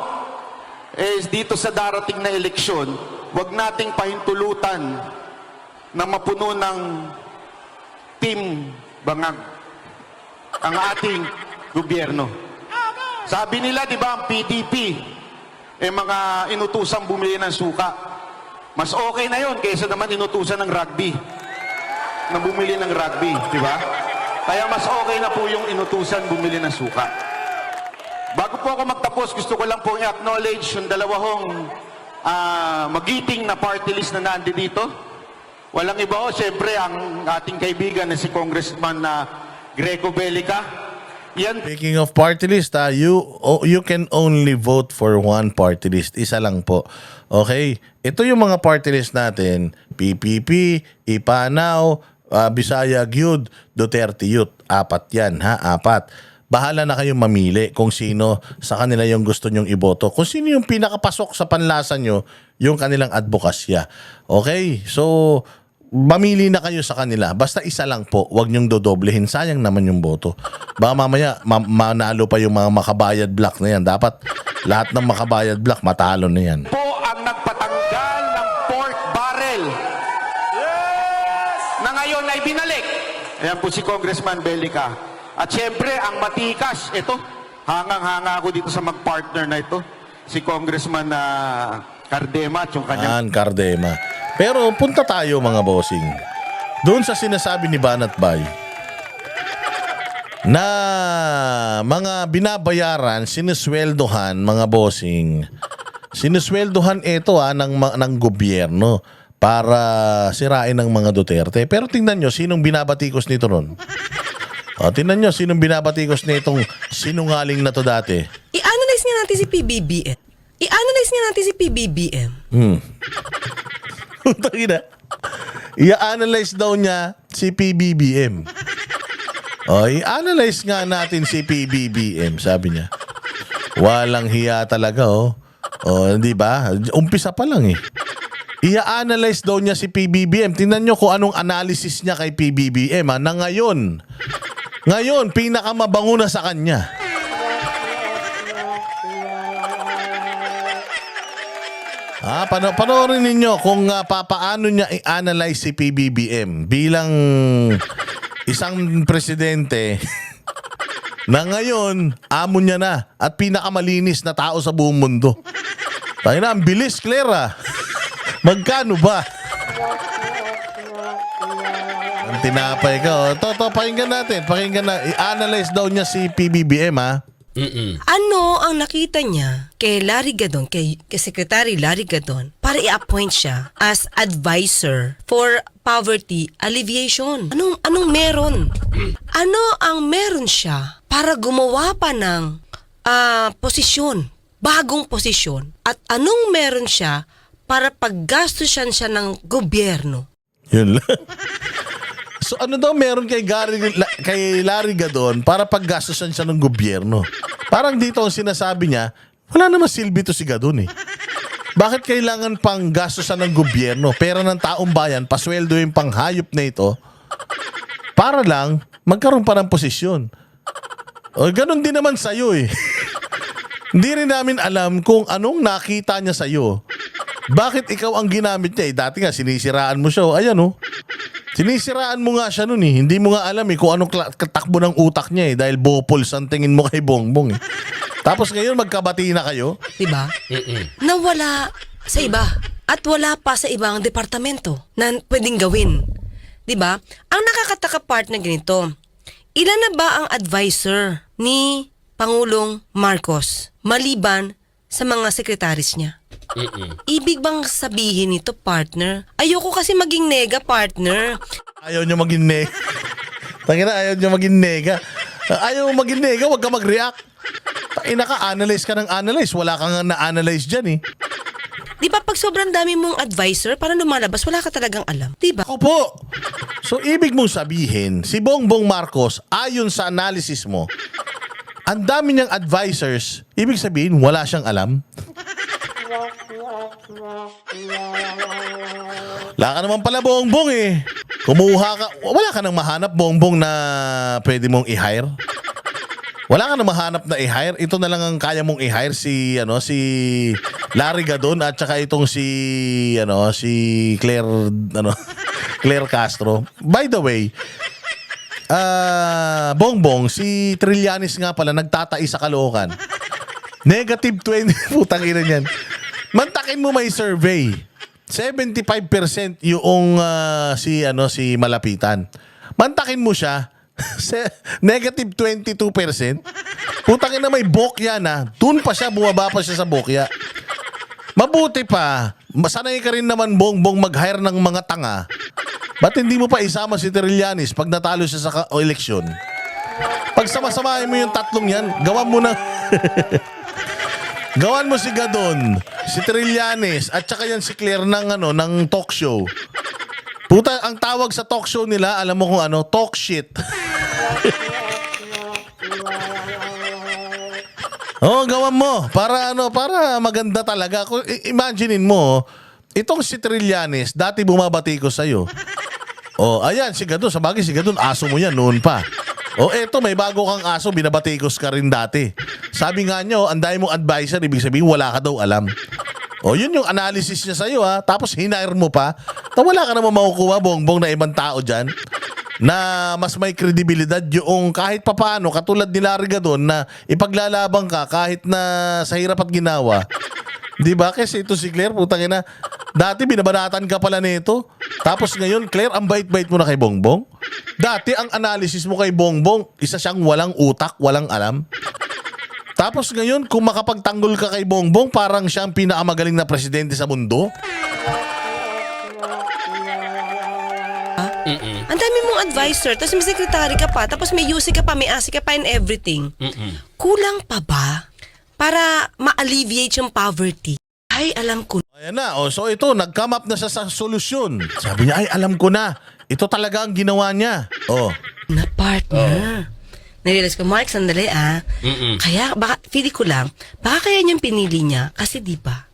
dito sa darating na eleksyon, wag nating pahintulutan na mapuno ng team bangag ang ating gobyerno. Sabi nila, di ba, ang PDP, mga inutusang bumili ng suka. Mas okay na yon kaysa naman inutusan ng rugby, na bumili ng rugby, di ba? Kaya mas okay na po yung inutusan bumili ng suka. Bago po ako magtapos, gusto ko lang po i-acknowledge yung dalawang magiting na party list na nandi dito. Walang iba ho, siyempre, ang ating kaibigan na si Congressman Greco Bellica. Yan. Speaking of party list, you can only vote for one party list. Isa lang po. Okay? Ito yung mga party list natin. PPP, Ipanaw, Bisaya Gyud, Duterte Youth. 4 yan, ha? 4. Bahala na kayong mamili kung sino sa kanila yung gusto nyong iboto. Kung sino yung pinakapasok sa panlasa nyo, yung kanilang advokasya. Okay? So, mamili na kayo sa kanila. Basta isa lang po. Huwag nyong dodoblehin. Sayang naman yung boto. Baka mamaya, manalo pa yung mga makabayad block na yan. Dapat lahat ng makabayad block, matalo na yan. Po ang nagpatanggal ng pork barrel. Na ngayon ay binalik. Ayan po si Congressman Bellica. At syempre, ang matikas, ito, hangang-hanga ako dito sa mag-partner na ito. Si Congressman Cardema at yung kanyang... Cardema. Pero punta tayo mga bossing. Doon sa sinasabi ni Banat Bay na mga binabayaran, sinisweldohan mga bossing. Sinisweldohan ito ng gobyerno para sirain ng mga Duterte. Pero tingnan nyo, sinong binabatikos nito ron? Tingnan nyo, sinong binabatikos nitong sinungaling na to dati? I-analyze nga natin si PBBM. I-analyze nga natin si PBBM. Tangina. I-analyze daw niya si PBBM. I-analyze nga natin si PBBM, sabi niya. Walang hiya talaga, di ba? Umpisa pa lang eh. I-analyze daw niya si PBBM. Tingnan nyo kung anong analysis niya kay PBBM na ngayon, pinakamabango na sa kanya. Panoorin ninyo kung paano niya i-analyze si PBBM bilang isang presidente na ngayon, amo niya na at pinakamalinis na tao sa buong mundo. Tayo na, ang bilis, Clara. Magkano ba? Ang tinapay ka. Pakinggan natin. I-analyze daw niya si PBBM, ha? Ano ang nakita niya kay Larry Gadon, kay Secretary Larry Gadon, para i-appoint siya as advisor for poverty alleviation? Anong meron? Ano ang meron siya para gumawa pa ng posisyon, bagong posisyon? At anong meron siya para paggastusan siya ng gobyerno? Yun lang. So ano daw meron kay Larry Gadon para paggastusan siya ng gobyerno? Parang dito ang sinasabi niya, wala naman silbi to si Gadon eh. Bakit kailangan pang gastusan ng gobyerno? Pera ng taong bayan, pasweldo yung panghayop na ito para lang magkaroon pa ng posisyon. O ganun din naman sa'yo eh. Hindi rin namin alam kung anong nakita niya sa'yo. Bakit ikaw ang ginamit niya eh? Dati nga sinisiraan mo siya. Ayan oh. Sinisiraan mo nga siya nun eh. Hindi mo nga alam eh kung anong takbo ng utak niya eh. Dahil bopols ang tingin mo kay Bongbong eh. Tapos ngayon magkabati na kayo. Diba? Nawala sa iba. At wala pa sa ibang departamento na pwedeng gawin 'Di ba? Ang nakakataka part na ganito. Ilan na ba ang advisor ni Pangulong Marcos maliban sa mga sekretaris niya? Ibig bang sabihin nito, partner? Ayoko kasi maging nega, partner. Ayaw nyo maging nega. Tangina, ayaw nyo maging nega. Ayaw mo maging nega, wag ka mag-react. Tangina ka, analyze ka ng analyze. Wala kang na-analyze dyan eh. Di ba pag sobrang dami mong advisor, para lumalabas, wala ka talagang alam. Di ba? Ako po. So, ibig mong sabihin, si Bongbong Marcos, ayon sa analysis mo, ang dami niyang advisors, ibig sabihin, wala siyang alam. Wala ka naman pala, Bongbong eh. Kumuha ka, wala ka nang mahanap, Bongbong, na pwede mong i-hire. Wala ka nang mahanap na i-hire. Ito na lang ang kaya mong i-hire, si Larry Gadon at saka itong si Claire, Claire Castro. By the way, Bongbong, si Trillanes nga pala nagtatai sa Caloocan. Negative 20, putang ina niyan. Mantakin mo may survey. 75% yung si Malapitan. Mantakin mo siya. Negative 22%. Putang ina, may bokya na. Doon pa siya, bumaba pa siya sa bokya. Mabuti pa, masanay ka rin naman, Bongbong, mag-hire ng mga tanga. Ba't hindi mo pa isama si Trillanes pag natalo siya sa eleksyon? Pag sama-samahin mo yung tatlong yan, gawan mo na. Gawan mo si Gadon, si Trillanes, at saka yan si Claire ng talk show. Puta, ang tawag sa talk show nila, alam mo kung ano? Talk shit. Oh, gawan mo para maganda talaga. Imaginein mo, itong si Trillanes, dati bumabati ko sa'yo. Oh, ayan, si Gadon. Sa bagay, si Gadon, aso mo yan noon pa. Oh, eto, may bago kang aso, binabatikos ka rin dati. Sabi nga nyo, ang dami mong advisor, ibig sabihin, wala ka daw alam. Oh, yun yung analysis niya sa'yo, ha. Tapos hinire mo pa. Wala ka naman makukuha, Bongbong, na ibang tao dyan na mas may kredibilidad yung kahit papaano, katulad ni Larry Gadon, na ipaglalabang ka kahit na sa hirap at ginawa. Di ba? Kasi ito si Claire, putang ina, dati binabanatan ka pala nito. Tapos ngayon, Claire, ang bait-bait mo na kay Bongbong. Dati ang analysis mo kay Bongbong, isa siyang walang utak, walang alam. Tapos ngayon, kung makapagtanggol ka kay Bongbong, parang siya ang pinakamagaling na presidente sa mundo. Ang dami mong advisor, tapos may secretary ka pa, tapos may UC ka pa, may ASI ka pa and everything. Kulang pa ba para ma-alleviate yung poverty? Ay, alam ko. Ayan na. Oh, so ito, nag-come up na siya sa solusyon. Sabi niya, ay, alam ko na. Ito talaga ang ginawa niya. Oh. Na partner. Narealize ko, Mark, sandali Kaya, baka, feeling ko lang, baka kaya niyang pinili niya, kasi di ba,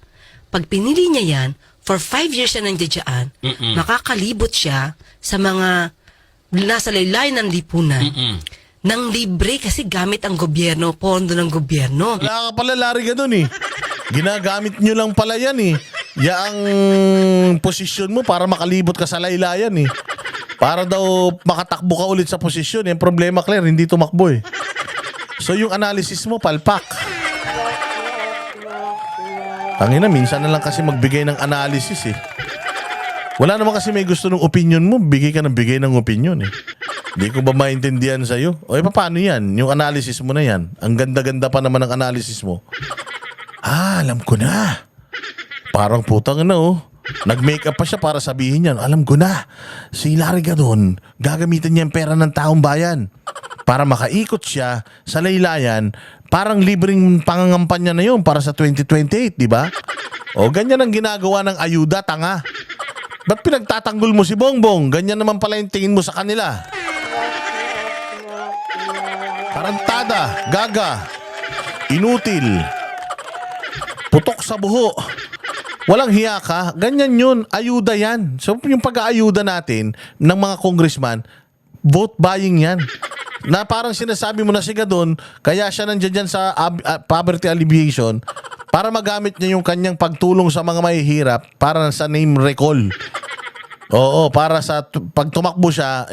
pag pinili niya yan, for 5 years siya nandiyan, makakalibot siya sa mga nasa laylayan ng lipunan. Nang libre kasi gamit ang gobyerno, pondo ng gobyerno. Wala ka pala, Larry Gadon eh. Ginagamit nyo lang pala yan eh. Yaang posisyon mo para makalibot ka sa laylayan eh. Para daw makatakbo ka ulit sa posisyon. Yung problema, Claire, hindi tumakbo eh. So yung analysis mo, palpak. Tangina, minsan na lang kasi magbigay ng analysis eh. Wala naman kasi may gusto ng opinion mo, bigay ka ng bigay ng opinion eh. Hindi ko ba maintindihan sa'yo? O paano yan? Yung analysis mo na yan. Ang ganda-ganda pa naman ng analysis mo. Alam ko na. Parang putang na oh. Nag-makeup pa siya para sabihin yan. Alam ko na. Si Larry Gadon, gagamitin niya yung pera ng taong bayan para makaikot siya sa laylayan. Parang libreng pangangampanya na yun para sa 2028, di ba? O ganyan ang ginagawa ng ayuda, tanga. Ba't pinagtatanggol mo si Bongbong? Ganyan naman pala yung tingin mo sa kanila. Tarantada, gaga, inutil, putok sa buho, walang hiya ka. Ganyan yun, ayuda yan. So yung pag-aayuda natin ng mga congressman, vote buying yan. Na parang sinasabi mo na si Gadon, kaya siya nandiyan dyan sa poverty alleviation para magamit niya yung kanyang pagtulong sa mga mahihirap para sa name recall. Oo, para sa pag tumakbo siya,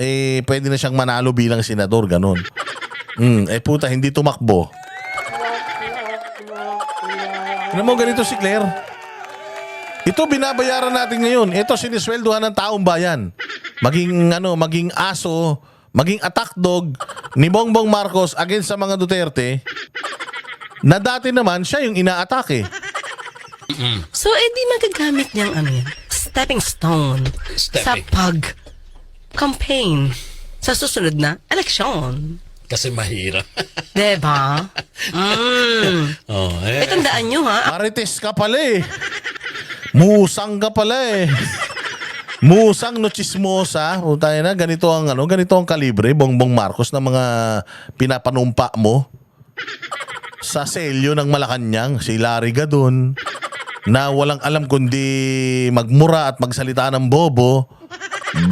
pwede na siyang manalo bilang senador, ganun. Puta, hindi tumakbo. Alam mo, ganito si Claire. Ito binabayaran natin ngayon. Ito sinisweldohan ng taong bayan. maging aso, maging attack dog ni Bongbong Marcos against sa mga Duterte, na dati naman siya yung inaatake. So, edi magagamit niyang stepping stone sa pag-campaign sa susunod na eleksyon. Kasi mahirap. Diba? Tandaan nyo ha, Marites ka pala eh. Musang ka pala eh. Musang no chismosa. Tayo na, ganito ang kalibre, Bongbong Marcos, na mga pinapanumpa mo sa selyo ng Malacanang, si Larry Gadon, na walang alam kundi magmura at magsalita ng bobo.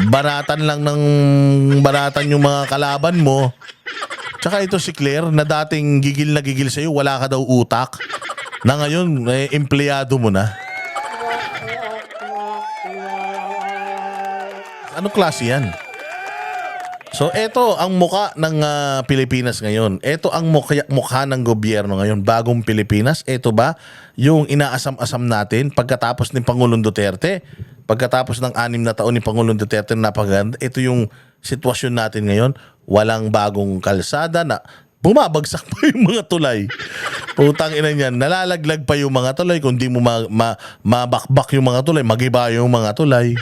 Banatan yung mga kalaban mo. Tsaka ito si Claire, na dating gigil na gigil sa'yo, wala ka daw utak, na ngayon, empleyado mo na. Anong klase yan? So, eto ang muka ng Pilipinas ngayon. Eto ang mukha ng gobyerno ngayon. Bagong Pilipinas. Eto ba yung inaasam-asam natin pagkatapos ni Pangulong Duterte? Pagkatapos ng 6 na taon ni Pangulong Duterte na napaganda, ito yung sitwasyon natin ngayon. Walang bagong kalsada na bumabagsak pa yung mga tulay. Putang ina niyan, nalalaglag pa yung mga tulay. Kung di mo mabakbak yung mga tulay, magiba yung mga tulay.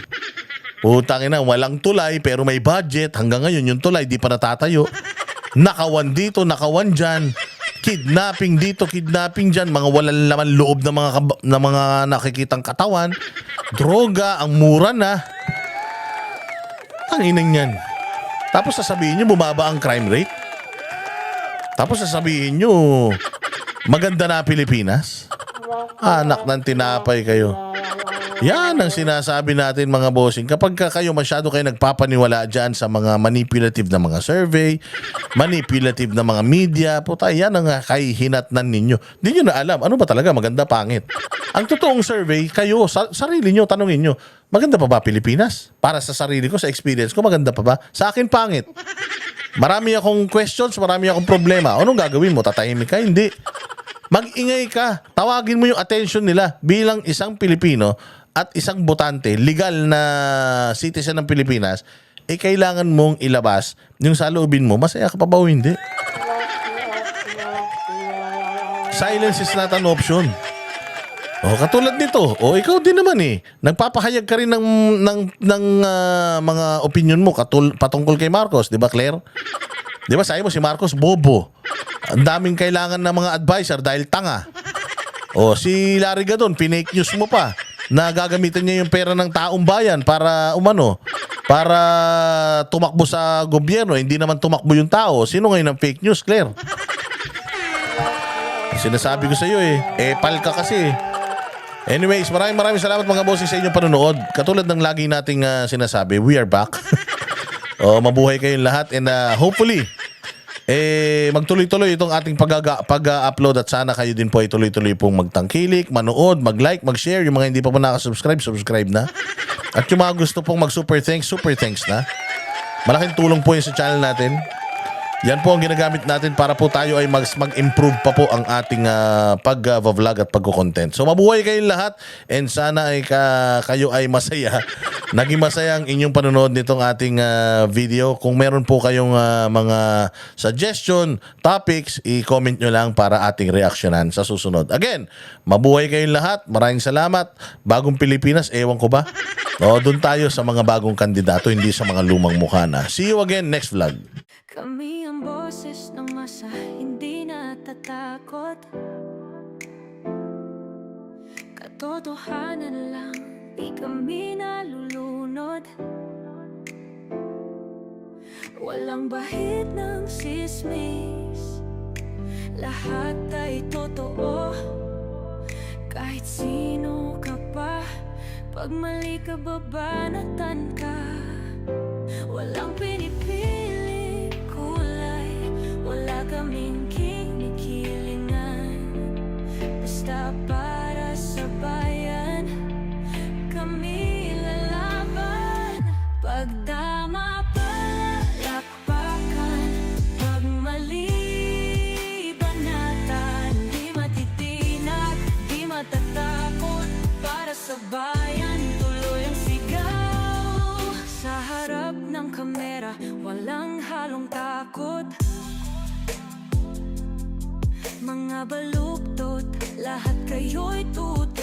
Putang ina, walang tulay pero may budget. Hanggang ngayon yung tulay di pa natatayo. Nakawan dito, nakawan dyan. Kidnapping dito, kidnapping dyan. Mga walang laman loob na mga nakikitang katawan. Droga, ang mura na. Ang inang yan. Tapos sasabihin nyo, bumaba ang crime rate. Tapos sasabihin nyo, maganda na Pilipinas. Anak ng tinapay kayo. Yan ang sinasabi natin mga bossing. Kapag kayo masyado kayo nagpapaniwala dyan sa mga manipulative na mga survey, manipulative na mga media, puta, yan ang kahihinatnan ninyo. Hindi nyo na alam, ano ba talaga maganda, pangit. Ang totoong survey, kayo, sarili nyo, tanungin nyo, maganda pa ba Pilipinas? Para sa sarili ko, sa experience ko, maganda pa ba? Sa akin, pangit. Marami akong questions, marami akong problema. Anong gagawin mo? Tatahimik ka? Hindi. Mag-ingay ka. Tawagin mo yung attention nila bilang isang Pilipino at isang botante, legal na citizen ng Pilipinas, kailangan mong ilabas yung saloobin mo. Masaya ka pa ba o hindi? Silence is not an option. Katulad nito. Ikaw din naman eh. Nagpapahayag ka rin ng mga opinion mo patungkol kay Marcos. Di ba, Claire? Di ba, sabi mo si Marcos, bobo. Ang daming kailangan ng mga advisor dahil tanga. Si Larry Gadon, pinake news mo pa na gagamitin niya yung pera ng taong bayan para para tumakbo sa gobyerno. Hindi naman tumakbo yung tao. Sino ngayon ang fake news, Claire? Sinasabi ko sa iyo pal ka kasi. Anyways, maraming salamat mga bossing sa inyong panonood. Katulad ng lagi nating sinasabi, we are back. Mabuhay kayong lahat and hopefully magtuloy-tuloy itong ating pag-upload at sana kayo din po ay tuloy-tuloy pong magtangkilik, manood, mag-like, mag-share. Yung mga hindi pa po nakasubscribe, subscribe na. At yung mga gusto pong mag-super thanks na. Malaking tulong po yun sa channel natin. Yan po ang ginagamit natin para po tayo ay mag-improve pa po ang ating pag-vlog at pag-content. So mabuhay kayong lahat and sana ay kayo ay masaya. Naging masaya ang inyong panonood nitong ating video. Kung meron po kayong mga suggestion, topics, i-comment nyo lang para ating reaksyonan sa susunod. Again, mabuhay kayong lahat. Maraming salamat. Bagong Pilipinas, ewan ko ba? Doon tayo sa mga bagong kandidato, hindi sa mga lumang mukha na. See you again next vlog. Kami ang boses ng masa, hindi natatakot. Katotohanan lang, di kami nalulunod. Walang bahid ng sismis, lahat ay totoo. Kahit sino ka pa, pag mali ka babanatan ka. Walang pinipili kulay, wala kaming kinikilingan. Basta para sa bayan, kami lalaban. Pagdama palakpakan, pag mali banatan. Di matitinag, di matatakot. Para sa bayan, tuloy ang sigaw sa harap. mga baluktot, lahat kayo'y tuto.